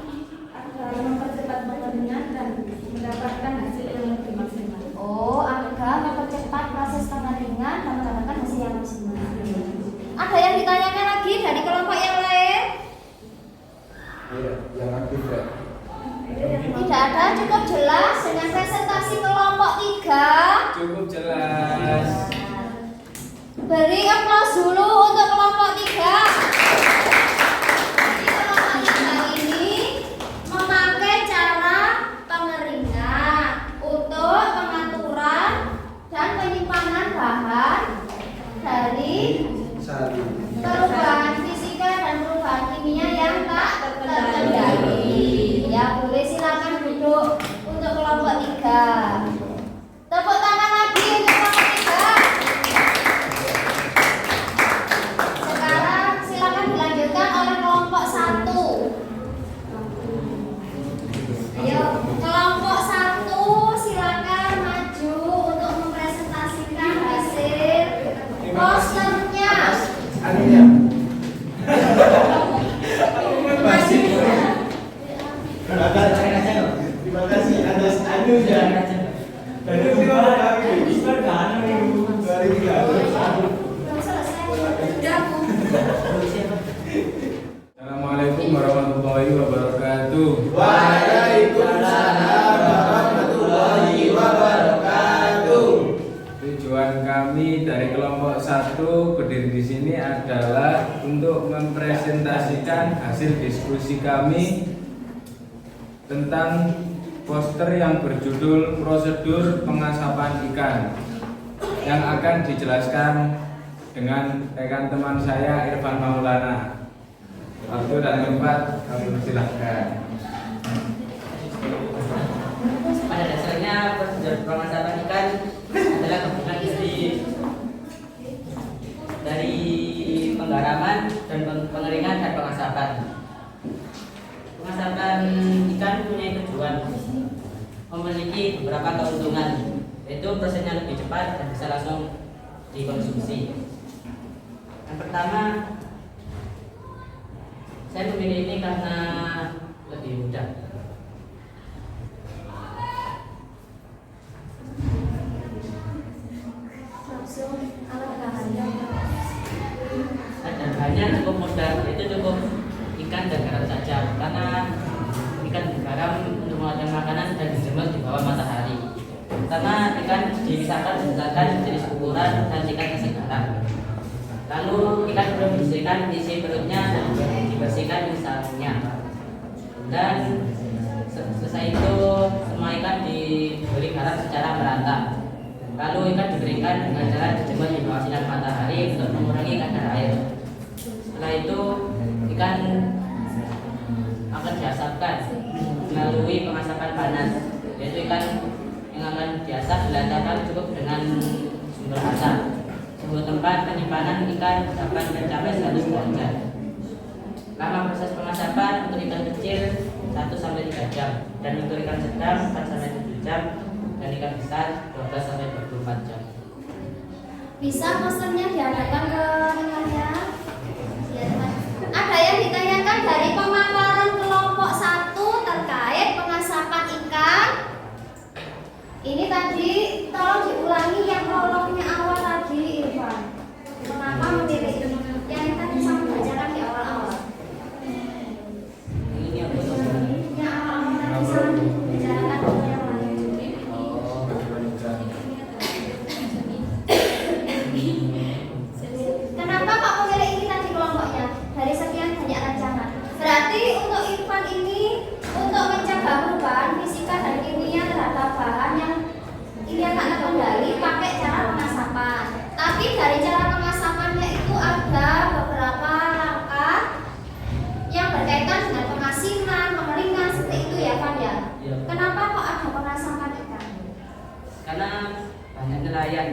Mempercepat pengeringan dan mendapatkan hasil yang lebih maksimal. agar mempercepat proses pengeringan dan mendapatkan hasil yang maksimal. Ada yang ditanyakan lagi dari kelompok yang lain? Iya, yang aktif ya. Tidak ada, cukup jelas dengan presentasi kelompok 3. Cukup jelas. Beri aplaus dulu untuk kelompok 3. Jadi kelompok 3 ini memakai cara pengeringan untuk pengaturan dan penyimpanan bahan dari Perubahan fisika dan perubahan kimia yang tak terkendali. Ya, boleh silakan duduk untuk kelompok 3. Tepuk tangan lagi untuk kelompok 3. Sekarang silakan dilanjutkan oleh kelompok 1. Ayo, kelompok 1 silakan maju untuk mempresentasikan hasil posternya. Terima kasih atas anunya. Belum selesai. Sudah, Bu. Assalamualaikum warahmatullahi wabarakatuh. Waalaikumsalam warahmatullahi wabarakatuh. Tujuan kami dari kelompok 1 berdiri di sini adalah untuk mempresentasikan hasil diskusi kami tentang poster yang berjudul Prosedur Pengasapan Ikan yang akan dijelaskan dengan rekan teman saya Irfan Maulana. Waktu dan tempat kami persilahkan. Pada dasarnya prosedur pengasapan ikan adalah gabungan dari penggaraman dan pengeringan dan pengasapan. Pengasapan ikan punya tujuan memiliki beberapa keuntungan, yaitu prosesnya lebih cepat dan bisa langsung dikonsumsi. Yang pertama, saya memilih ini karena lebih mudah. Langsung alat bahannya. Dan bahannya cukup mudah, yaitu cukup ikan dan garam saja. Karena ikan dan garam untuk menghasilkan makanan dan dijemur di bawah matahari. Pertama, ikan dipisahkan berdasarkan jenis ukuran dan tingkat kesegaran. Lalu ikan perlu dibersihkan isi perutnya dan dibersihkan misalnya. Dan selesai itu semua ikan diberi garam secara merata. Lalu ikan dikeringkan dengan cara dijemur di bawah sinar matahari untuk mengurangi kadar air. Setelah itu ikan akan diasapkan melalui pengasapan panas, yaitu ikan yang akan diasap dilancarkan cukup dengan sumber asap. Sebuah tempat penyimpanan ikan dapat mencapai 100 derajat. Lama proses pengasapan untuk ikan kecil 1-3 jam, dan untuk ikan sedang 4-7 jam, dan ikan besar 12-24 jam. Bisa posternya diadakan ke rekannya? Ya, teman. Ada yang ditanyakan dari pemaparan kelompok 1 terkait pengasapan ikan? Ini tadi tolong diulangi yang prolognya awal tadi, Irfan. Kenapa memilih ini? Yang tadi saya bacakan di awal-awal. Ini apa tuh? Yang awal-awal tadi saya bicarakan yang lain. Kenapa kok memilih ini tadi kelompoknya? Dari sekian banyak rancangan. Berarti untuk Irfan ini untuk mencegah perubahan fisika dan kimia terhadap bahan yang ini akan terkendali pakai cara pengasapan. Tapi dari cara pengasapannya itu ada beberapa langkah yang berkaitan dengan pengasinan, pengeringan seperti itu ya, Pak ya. Iya. Kenapa kok ada pengasapan ikan? Karena banyak nelayan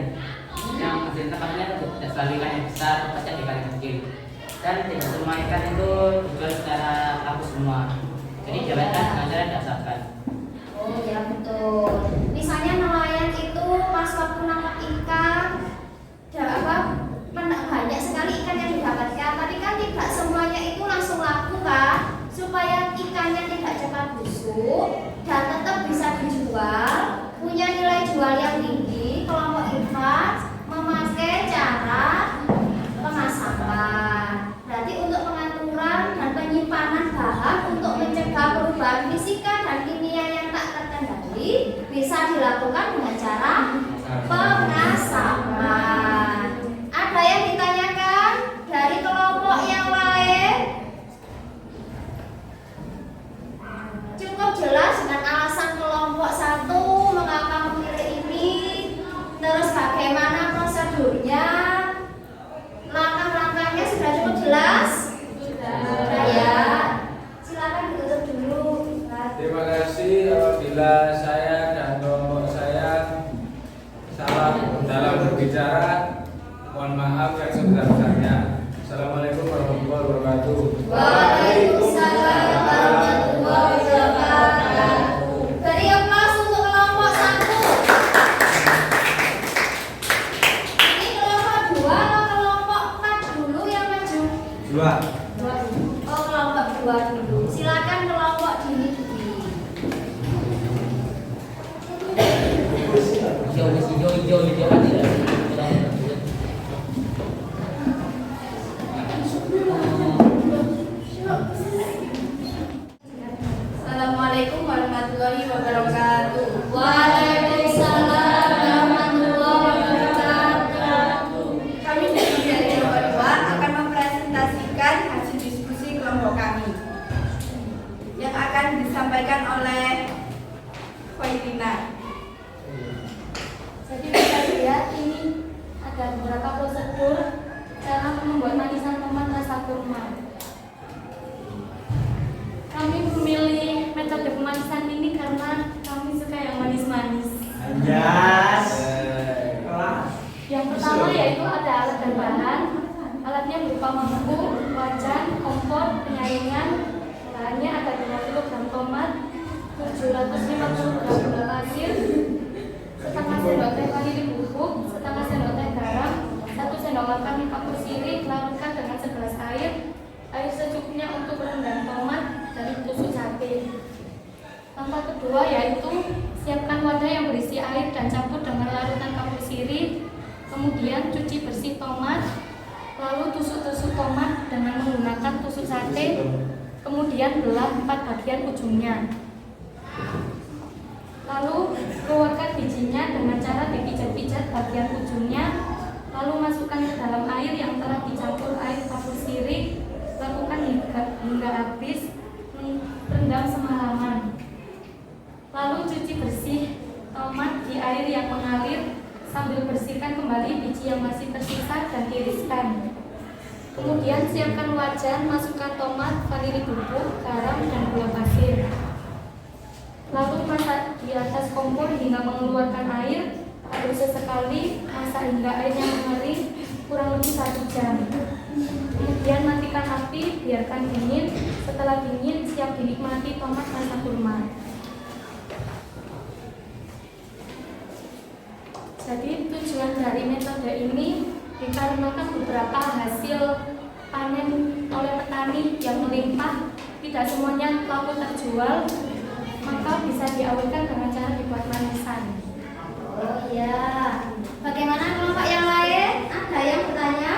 yang hasil tangkapnya tidak selalu ikan yang besar, pasti ada ikan yang kecil. Dan tidak semua ikan itu dijual secara laku semua. Jadi diawetkan dengan cara diasapkan. Oh ya betul. Misalnya nelayan itu pas waktu nangkap ikan, banyak sekali ikan yang didapatkan, tapi kan tidak semuanya itu langsung laku kan. Supaya ikannya tidak cepat busuk dan tetap bisa dijual, punya nilai jual yang tinggi, kelompok Irfan memakai cara pengasapan. Berarti untuk pengaturan dan penyimpanan bahan untuk mencegah perubahan fisika dan kimia Mohon maaf yang sebesar-besarnya. Assalamualaikum warahmatullahi wabarakatuh. Waalaikumsalam warahmatullahi wabarakatuh. Beri aplaus untuk kelompok 1. Ini kelompok 2 atau kelompok 4 dulu yang maju? 2. Oh, kelompok 2 dulu. Silakan kelompok Dini. Hijau kan tidak. Assalamualaikum warahmatullahi wabarakatuh. Waalaikumsalam warahmatullahi wabarakatuh. Kami dari kelompok 2 akan mempresentasikan hasil diskusi kelompok kami yang akan disampaikan oleh Khoirina. Jadi kita lihat ini ada beberapa prosedur cara membuat manisan tomat rasa kurma. Kami memilih metode pemanisan ini karena kami suka yang manis-manis. Yang pertama yaitu ada alat dan bahan. Alatnya berupa mangkuk, wajan, kompor, penyaringan. Bahannya ada 50 gram tomat, 750 gram gula pasir, setengah sendok teh vanili bubuk, setengah sendok teh garam, 1 sendok makan kapur sirih, larutkan dengan segelas air secukupnya untuk merendam tomat dan tusuk sate. Langkah kedua yaitu siapkan wadah yang berisi air dan campur dengan larutan kapur sirih, kemudian cuci bersih tomat, lalu tusuk-tusuk tomat dengan menggunakan tusuk sate, kemudian belah 4 bagian ujungnya. Lalu keluarkan bijinya dengan cara dipijat-pijat bagian ujungnya, lalu masukkan ke dalam air yang telah dicampur air kapur sirih, lakukan hingga habis, rendam semalaman. Lalu cuci bersih tomat di air yang mengalir sambil bersihkan kembali biji yang masih tersisa dan tiriskan. Kemudian siapkan wajan, masukkan tomat, vanili bubuk, garam, dan gula pasir. Lalu masak di atas kompor hingga mengeluarkan air. Aduk sesekali, masak hingga airnya mengering kurang lebih 1 jam. Kemudian matikan api, biarkan dingin. Setelah dingin, siap dinikmati tomat rasa kurma. Jadi tujuan dari metode ini dikarenakan beberapa hasil panen oleh petani yang melimpah, tidak semuanya laku terjual, maka bisa diawetkan dengan cara dibuat manisan. Oh iya. Bagaimana kelompok yang lain? Ada yang bertanya?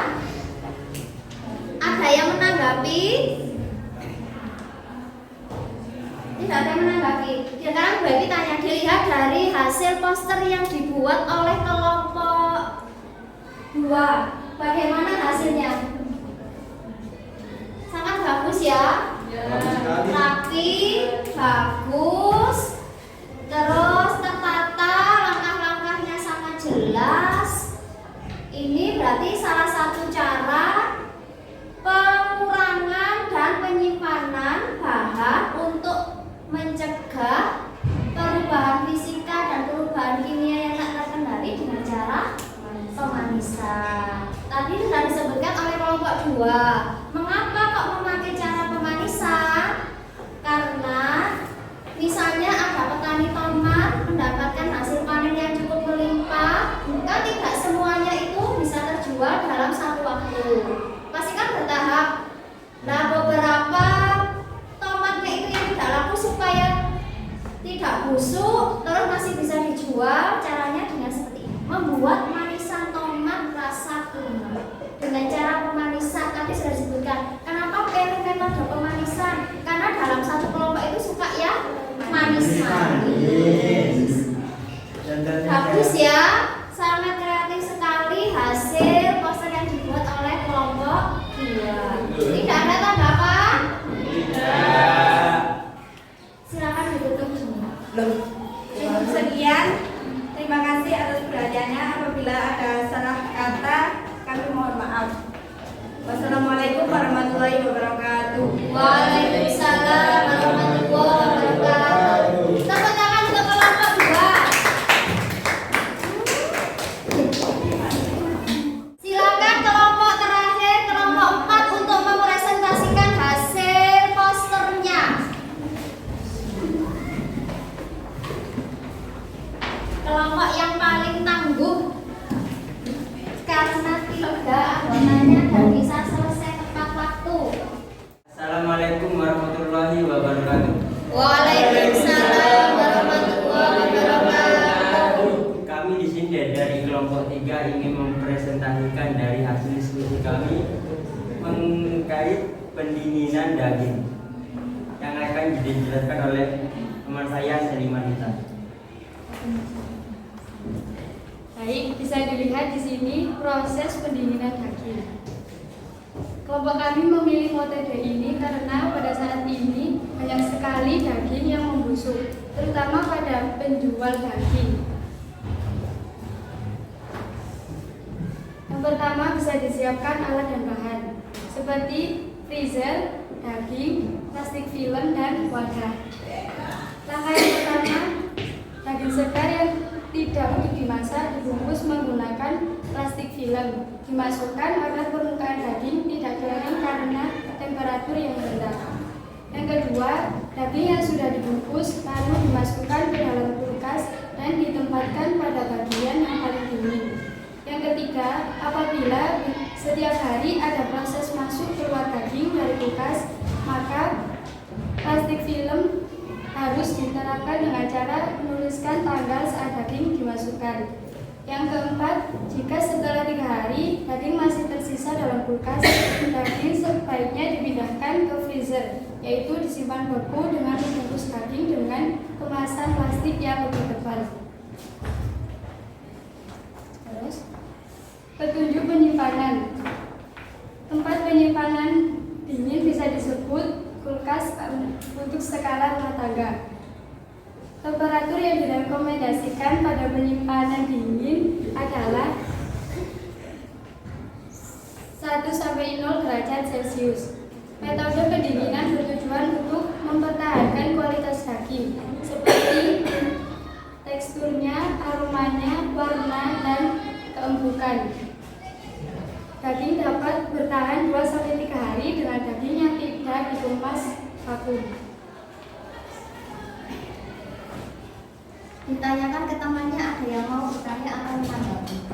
Ada yang menanggapi? Tidak ada yang menanggapi. Sekarang berarti tanya, dilihat dari hasil poster yang dibuat oleh kelompok 2. Bagaimana hasilnya? Sangat bagus ya? Rapi, bagus, terus tertata, langkah-langkahnya sangat jelas. Ini berarti salah satu cara pengurangan dan penyimpanan bahan untuk mencegah perubahan fisika dan perubahan kimia yang tak terkendali dengan cara pemanisan. Tadi sudah disebutkan oleh kelompok 2. Mengapa kok memakai cara pemanisan? Karena misalnya ada petani tomat mendapatkan hasil panen yang cukup melimpah, kan tidak semuanya itu bisa terjual dalam satu waktu. Pasti kan bertahap. Nah, beberapa tomatnya itu yang tidak laku supaya tidak busuk, terus masih bisa dijual. Caranya dengan seperti ini, membuat manisan tomat rasa kurma dengan cara pemanisan. Tadi sudah disebutkan. Kenapa pilih metode pemanisan? Karena dalam satu kelompok itu suka ya manis-manis. Bagus ya, sangat kreatif sekali hasil poster yang dibuat oleh kelompok 2. Tidak ada tanggapan? Tidak. Silakan ditutup semua. Cukup sekian. Terima kasih atas perhatiannya. Apabila ada salah kata, kami mohon maaf. Wassalamualaikum warahmatullahi wabarakatuh. Waalaikumsalam warahmatullahi wabarakatuh. Tepuk tangan untuk kelompok 2. Waalaikumsalam warahmatullahi wabarakatuh. Kami di sini dari kelompok 3 ingin mempresentasikan dari hasil diskusi kami mengait pendinginan daging yang akan dijelaskan oleh teman saya Selimanita. Baik, bisa dilihat di sini proses pendinginan daging. Kelompok kami memilih metode ini karena pada saat ini banyak sekali daging yang membusuk, terutama pada penjual daging. Yang pertama bisa disiapkan alat dan bahan, seperti freezer, daging, plastik film, dan wadah. Langkah yang pertama, daging segar yang tidak untuk dimasak dibungkus menggunakan plastik film. Dimasukkan agar permukaan daging tidak kering karena temperatur yang rendah. Yang kedua, daging yang sudah dibungkus lalu dimasukkan ke dalam kulkas dan ditempatkan pada bagian yang paling dingin. Yang ketiga, apabila setiap hari ada proses masuk keluar daging dari kulkas, maka plastik film harus diterapkan dengan cara menuliskan tanggal saat daging dimasukkan. Yang keempat, jika setelah 3 hari daging masih tersisa dalam kulkas, daging sebaiknya dipindahkan ke freezer, yaitu disimpan beku dengan membungkus daging dengan kemasan plastik yang lebih tebal. Terus, petunjuk penyimpanan. Tempat penyimpanan dingin bisa disebut kulkas untuk skala rumah tangga. Temperatur yang direkomendasikan pada penyimpanan dingin adalah 1-0 derajat Celcius. Metode pendinginan bertujuan untuk mempertahankan kualitas daging, seperti teksturnya, aromanya, warna, dan keembukan. Daging dapat bertahan 2-3 hari dengan daging yang tidak dikemas vakum. Ditanyakan ke temannya, ada yang mau bertanya atau menanggapi?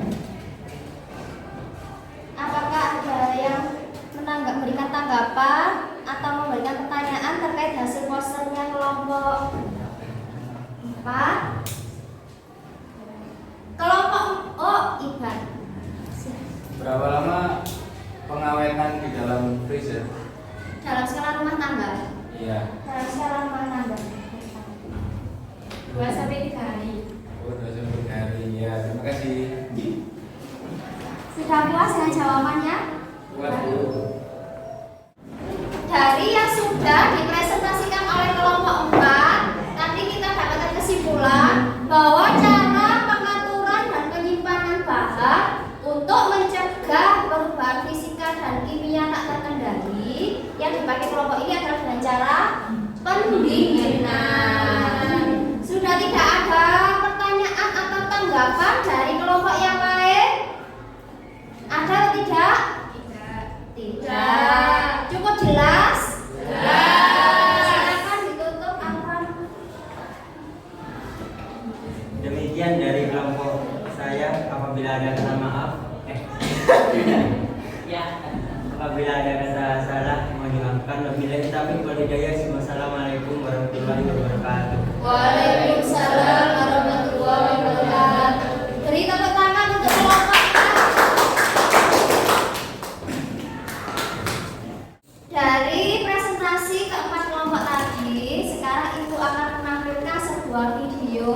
Apakah ada yang memberikan tanggapan atau memberikan pertanyaan terkait hasil posternya kelompok 4? Kelompok Iban. Berapa lama pengawetan di dalam freezer? Dalam skala rumah tangga. Iya. Dalam skala rumah tangga. 2-3 hari. Oh, 2-3 hari. Ya, terima kasih. Sudah puas dengan jawabannya? Waduh. Dari yang sudah dipresentasikan oleh kelompok 4, nanti kita dapatkan kesimpulan bahwa cara pengaturan dan penyimpanan bahan untuk mencegah perubahan fisika dan kimia tak terkendali yang dipakai kelompok ini adalah dengan cara pendinginan. Sudah tidak ada pertanyaan atau tanggapan dari kelompok yang lain? Ada atau tidak? Tidak. Cukup jelas? Silakan ditutup Afan. Demikian dari kelompok saya. Apabila ada kata maaf, Ya, apabila ada kata salah mohon dimaafkan. Wabillahi taufiq wal hidayah. Wassalamualaikum warahmatullahi wabarakatuh. Waalaikumsalam warahmatullahi wabarakatuh. Beri tepuk tangan untuk kelompok. Dari presentasi keempat kelompok tadi, sekarang Ibu akan menampilkan sebuah video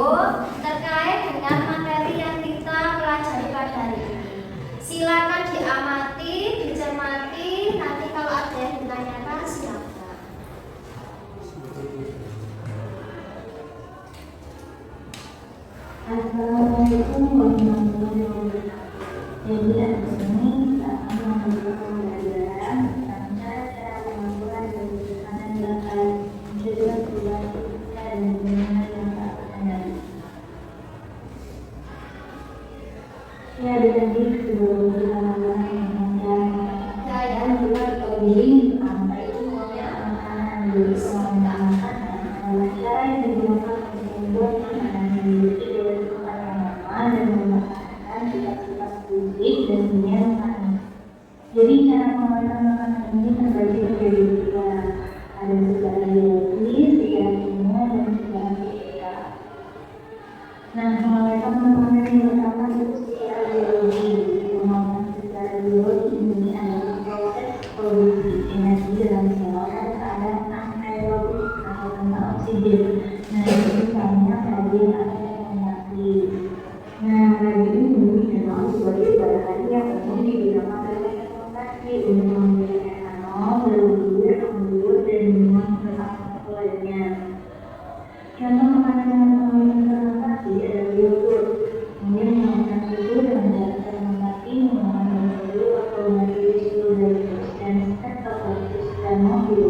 terkait dengan materi yang kita pelajari pada hari ini. Silakan diamati, dicermati, nanti kalau ada yang ditanyakan silakan. Assalamualaikum warahmatullahi wabarakatuh. Jadi di sini akan memberikan pembelajaran tentang cara pengaturan dan penekanan gerakan mencegah perubahan fisika dan lingkungan yang tak terkendali. Ya, jadi sebelum kita mulai dengan cara buat coding, itu punya makanan dulu semua makanan. Cara yang digunakan untuk membuat makanan itu dan memasakkan sifat-sifat fisik dan kimia makanan. Jadi cara pembuatan makanan ini terbagi menjadi 3, ada secara biologis, 3 anaerobi ini adalah proses produksi energi dalam saluran keadaan anaerobik atau tanpa oksigen. Nah, misalnya radium atau mati. Nah, radium ini dikenal sebagai bahan yang umum digunakan dalam fermentasi untuk membuat etanol, berbulir, anggur, dan minuman beralkohol lainnya. Contoh makanan yang mengandung fermentasi adalah yogurt. Kemudian menggunakan susu dengan cara fermentasi menggunakan bakteri atau Bacillus thuringiensis dan Streptococcus pneumoniae.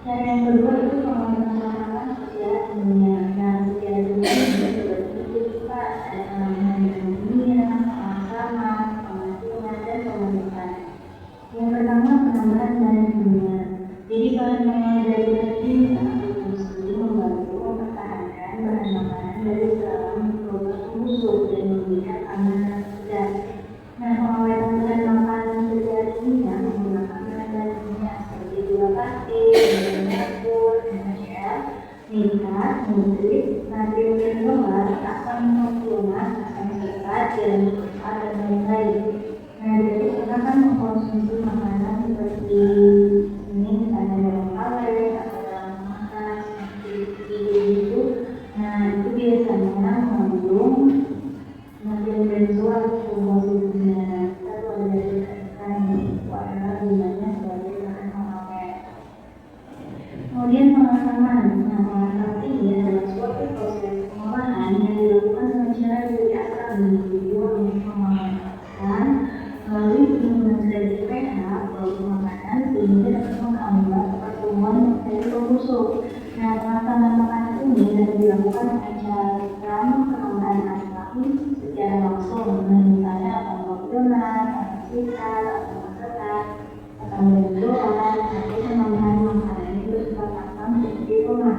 Cara yang kedua itu pengamatan makanan secara kimia. Nah, secara kimia juga seperti itu Pak, ada pengamatan dengan kimia, pemasaman, pengasihan, dan pemeriksaan. Yang pertama penambahan bahan kimia. Jadi bahan dari kimia itu membantu mempertahankan bahan makanan dari dalam proses busuk dan memberikan amanan segar. Nah, pengawetan bahan makanan secara kimia menggunakan bahan kimia seperti gula pasir, nitrat, nitrit, natrium berlembab, asam sulfat, asam serat, dan ada lain-lain. Nah, jadi kita kan mengkonsumsi makanan seperti ini, misalnya dalam kaleng atau dalam makan seperti itu. Nah, itu biasanya mengandung natrium benzoat atau komposisinya. Lalu ada dikatakan itu adalah gunanya sebagai bahan pengawet. Kemudian pengalaman. Ini adalah suatu proses pengolahan yang dilakukan dengan cara dari akar menuju untuk memastikan melalui penggunaan zat pH bagi makanan sehingga dapat menghambat pertumbuhan bakteri pembusuk. Nah, pengolahan makanan ini dapat dilakukan dengan cara penambahan asam secara langsung, misalnya asam donat, asam citrate, asam asetat, asam benzoat, atau penambahan makanan itu bersifat asam seperti tomat.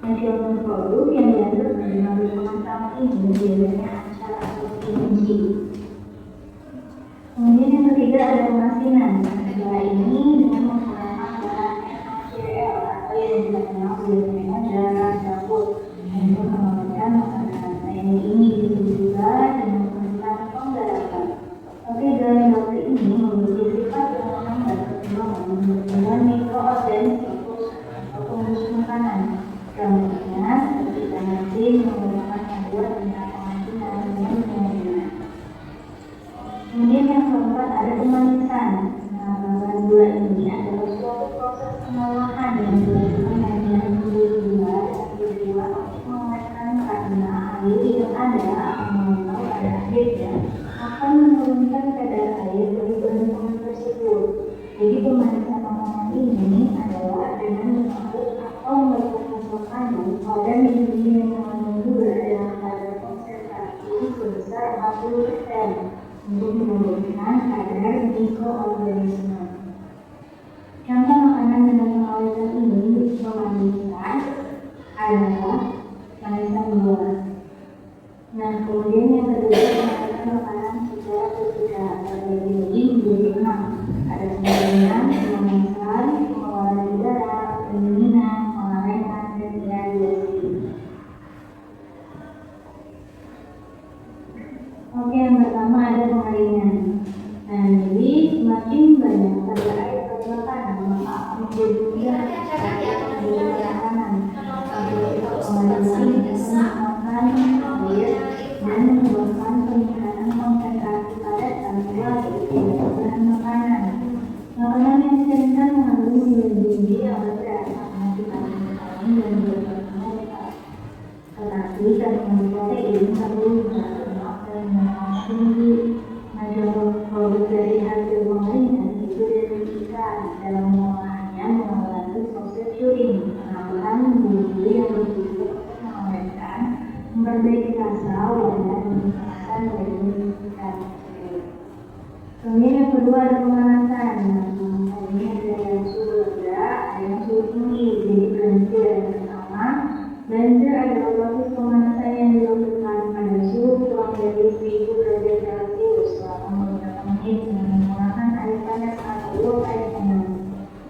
Hasil produk yang dihasilkan melalui pengasapan ini biasanya acar atau kimchi. Kemudian yang ketiga ada pemasinan. Cara ini dengan menggunakan bahan NaCl atau yang kita kenal biasanya darah dapur untuk mengamankan makanan. Nah, ini disebut juga dengan pemeriksaan penggarapan. Oke, darah dapur ini memiliki sifat yang menghambat perkembangan dengan mikroorganisme atau pembusuk makanan. Contohnya seperti nasi menggunakan membuat dengan pemasinan dan pemasinan. Kemudian yang keempat ada pemanisan. Nah, bahan gula ini adalah suatu proses pengolahan yang dilakukan dengan gula untuk mengawetkan karena air yang ada atau ada airnya akan menurunkan kadar air dari bahan tersebut. Jadi pemanisan makanan ini adalah dengan mencampur atau melakukan makanan pada minggu yang mengandung gula dengan kadar konsentrasi sebesar 40% untuk menurunkan kadar mikroorganisme. Contoh makanan dengan pengawetan ini pemanisan adalah pemanisan buah. Nah, kemudian yang kedua pemanisan makanan secara berbeda terbagi menjadi 6. Ada pemanisan, pemanasan, pengeluaran udara, pendinginan, pengawetan, dan iradiasi. Oke, yang pertama ada pengeringan. Nah, jadi semakin banyak kadar air pada makanan, maka akan menjadi mudah menjadi makanan. Pengeringan makan air dan menyebabkan peningkatan konsentrasi pada tanggal bahan makanan. Makanan yang sering mengandung tinggi atau berat karena vitamin dan beberapa lemak. Tetapi kandungan protein perlu tinggi. Produk dari hasil pengeringan itu diresmikan dalam pengolahannya melalui proses curing, penambahan bumbu yang bertujuan untuk mengawetkan, memperbaiki rasa, warna, dan meningkatkan signifikan. Kemudian yang kedua ada pemanasan. Pemanasan ini ada yang suhu rendah, ada yang suhu tinggi. Jadi blender yang pertama, blender adalah proses pemanasan yang dilakukan pada suhu kurang dari 1000 derajat Celcius selama beberapa menit dengan menggunakan air panas atau uap air panas.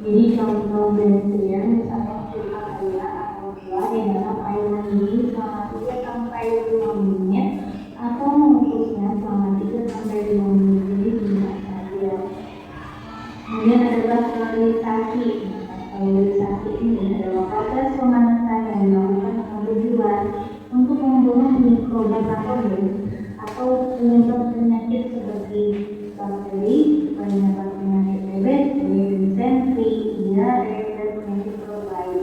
Jadi contoh blender misalnya kita air atau gula di dalam air mendidih selama 3 sampai 5 menit atau mengungkusnya selama 3 sampai 5 menit. sterilisasi. Sterilisasi ini adalah proses pemanasan yang dilakukan dengan tujuan untuk membunuh mikroorganisme atau penyebab penyakit seperti bakteri, penyebab penyakit TBC, disentery, diare, dan penyakit perut lain.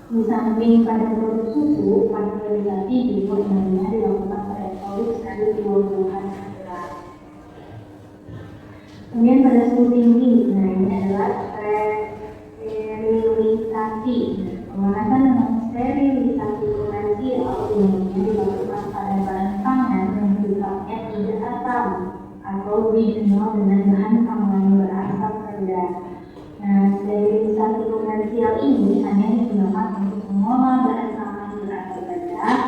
Di samping pada produk susu, pasterilisasi juga umumnya dilakukan pada produk dari buah-buahan segar. Kemudian pada suhu tinggi, nah ini adalah sterilisasi. Pemanasan dengan sterilisasi komersial umumnya dilakukan pada bahan pangan yang sifatnya tidak asam atau dijual dengan bahan pangan berasap rendah. Nah, sterilisasi komersial ini hanya digunakan untuk mengolah bahan pangan berasap rendah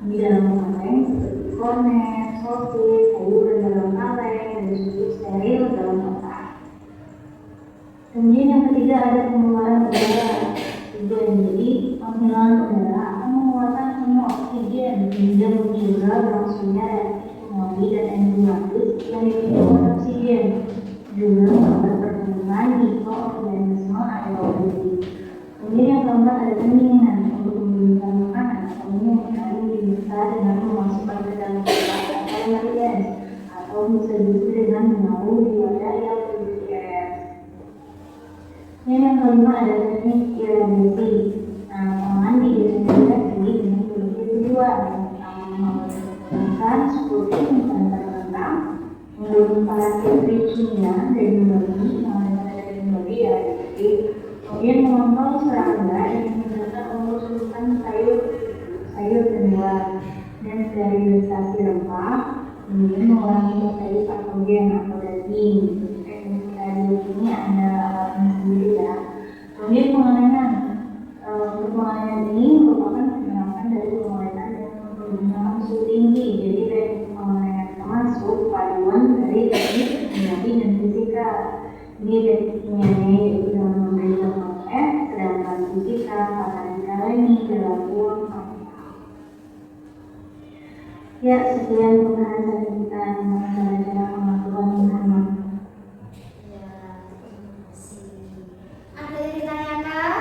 di dalam kaleng seperti kornet, sosis, sayuran dalam kaleng, dan susu steril dalam kotak. Kemudian yang ketiga ada pengeluaran udara. Jadi penghilangan udara akan mengeluarkan semua oksigen hingga menjaga berlangsungnya reaksi kemudi dan enzimatis yang dipicu oksigen, juga membuat pertumbuhan mikroorganisme aerobik. Kemudian yang keempat ada pendinginan. Untuk mendinginkan makanan, kemudian harus bisa dengan memasukkan ke dalam kulkas atau merias, atau bisa juga dengan menaruh di wadah yang bergeser. Yang kelima ada teknik irigasi. Nah, pangan diirigasi dengan berbagai tujuan. Pertama, mempertahankan protein tentang kentang, mengurung parasit kimia dan membagi yang ada pada daging babi ya. Kemudian mengontrol serangga yang menyebabkan mengusulkan sayur dan buah, dan sterilisasi rempah. Kemudian mengurangi bakteri patogen atau daging. Ini ada alatnya sendiri ya. Kemudian penganenan. Untuk penganenan ini merupakan penerapan dari penganenan yang menggunakan suhu tinggi. Jadi teknik penganenan termasuk paduan dari teknik kimia dan fisika. Ini teknik kimianya yaitu dengan memberikan F, sedangkan fisika akan dikalami dalam uang kapital. Ya, sekian pembahasan kita mengenai cara pengaturan hama. Ada yang ditanyakan?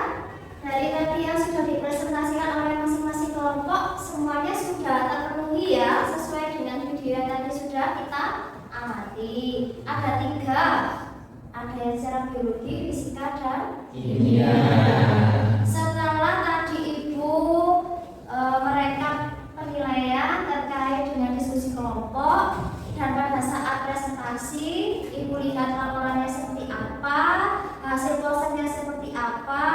Dari tadi yang sudah dipresentasikan oleh masing-masing kelompok, semuanya sudah terpenuhi ya, sesuai dengan video yang tadi sudah kita amati. Ada 3, ada yang secara biologi, fisika, dan Kimia. Setelah tadi Ibu merekap penilaian terkait dengan diskusi kelompok, dan pada saat presentasi Ibu lihat laporannya seperti apa, hasil posternya seperti apa.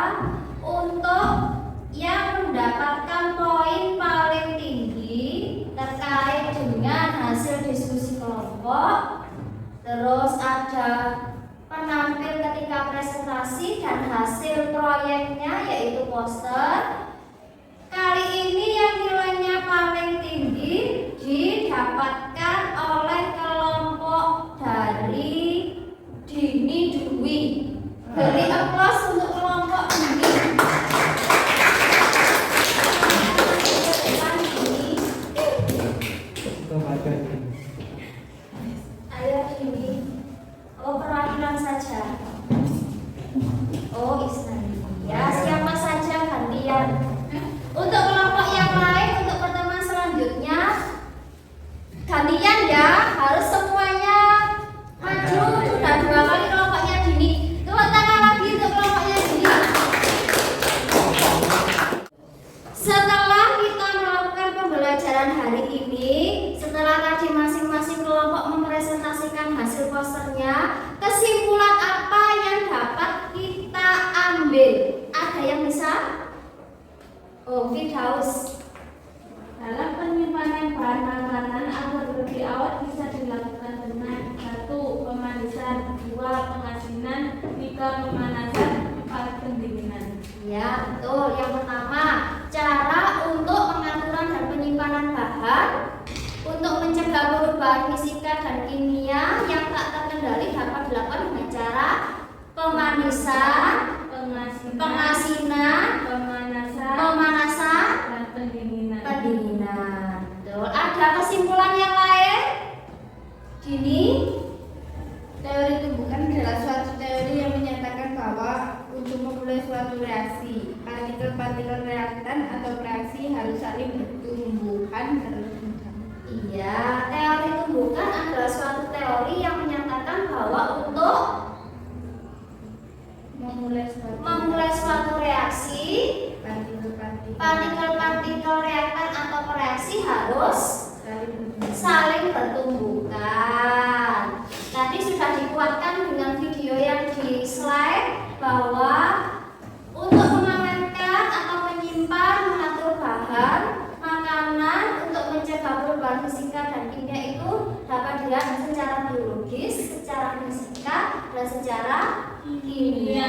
Untuk yang mendapatkan poin paling tinggi terkait dengan hasil diskusi kelompok, terus ada penampil ketika presentasi dan hasil proyeknya yaitu poster. Kali ini yang nilainya paling tinggi didapatkan oleh kelompok dari Dini Dwi. Beri aplaus untuk kelompok Dini. Ayo Dini. Oh, perwakilan saja. Oh, Isnan. Ya, siapa saja gantian. Untuk kelompok yang lain, untuk pertemuan selanjutnya gantian ya, harus semuanya maju. Sudah 2 kali kelompoknya Dini. Tepuk tangan lagi untuk kelompoknya Dini. Setelah kita melakukan pembelajaran hari ini, setelah tadi masing-masing kelompok mempresentasikan hasil posternya, kesimpulan apa yang dapat kita ambil? Ada yang bisa? Oh, Firdaus. Dalam penyimpanan bahan makanan agar lebih awet bisa dilakukan dengan 1. Pemanisan, 2. Pengasinan, 3. Pemanasan, 4. Pendinginan. Ya, betul. Yang pertama, cara untuk pengaturan dan penyimpanan bahan untuk mencegah perubahan fisika dan kimia yang tak terkendali dapat dilakukan dengan cara pemanisan, pengasinan, pemanasan, dan pendinginan. Betul. Ada kesimpulan yang lain? Dini? Teori tumbuhan adalah suatu teori yang menyatakan bahwa suatu reaksi. Partikel-partikel reaktan atau reaksi harus saling bertumbuhan terlebih dahulu. Iya, teori tumbukan adalah suatu teori yang menyatakan bahwa untuk memulai suatu reaksi, partikel-partikel reaktan atau reaksi harus saling bertumbukan. Tadi sudah dikuatkan dengan video yang di slide bahwa untuk mengawetkan atau menyimpan, mengatur bahan makanan untuk mencegah perubahan fisika dan kimia itu dapat dilihat secara biologis, secara fisika, dan secara kimia.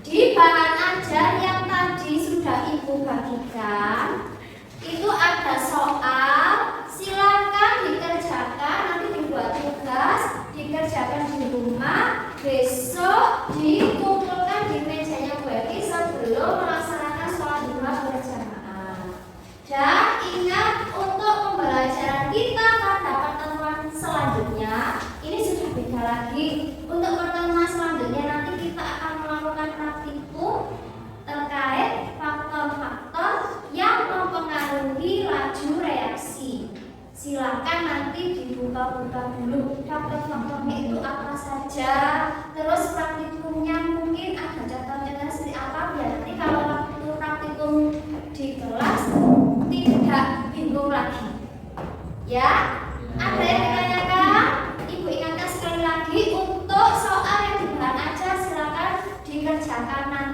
Di bahan ajar yang tadi sudah Ibu bagikan, itu ada soal, silakan dikerjakan, nanti dibuat tugas, dikerjakan di rumah, besok dikumpulkan di mejanya Bu Eki sebelum melaksanakan sholat duha berjamaah. Dan ingat, untuk pembelajaran kita pada pertemuan selanjutnya, ini sudah beda lagi. Untuk pertemuan selanjutnya nanti kita akan melakukan praktikum terkait faktor-faktor yang mempengaruhi laju reaksi. Silakan nanti dibuka-buka dulu faktor-faktornya itu apa saja, terus praktikumnya mungkin ada contoh-contoh seperti apa, biar nanti kalau waktu praktikum di kelas tidak bingung lagi. Ya, ada yang ditanyakan? Ibu ingatkan sekali lagi, untuk soal yang di bahan ajar silakan dikerjakan nanti.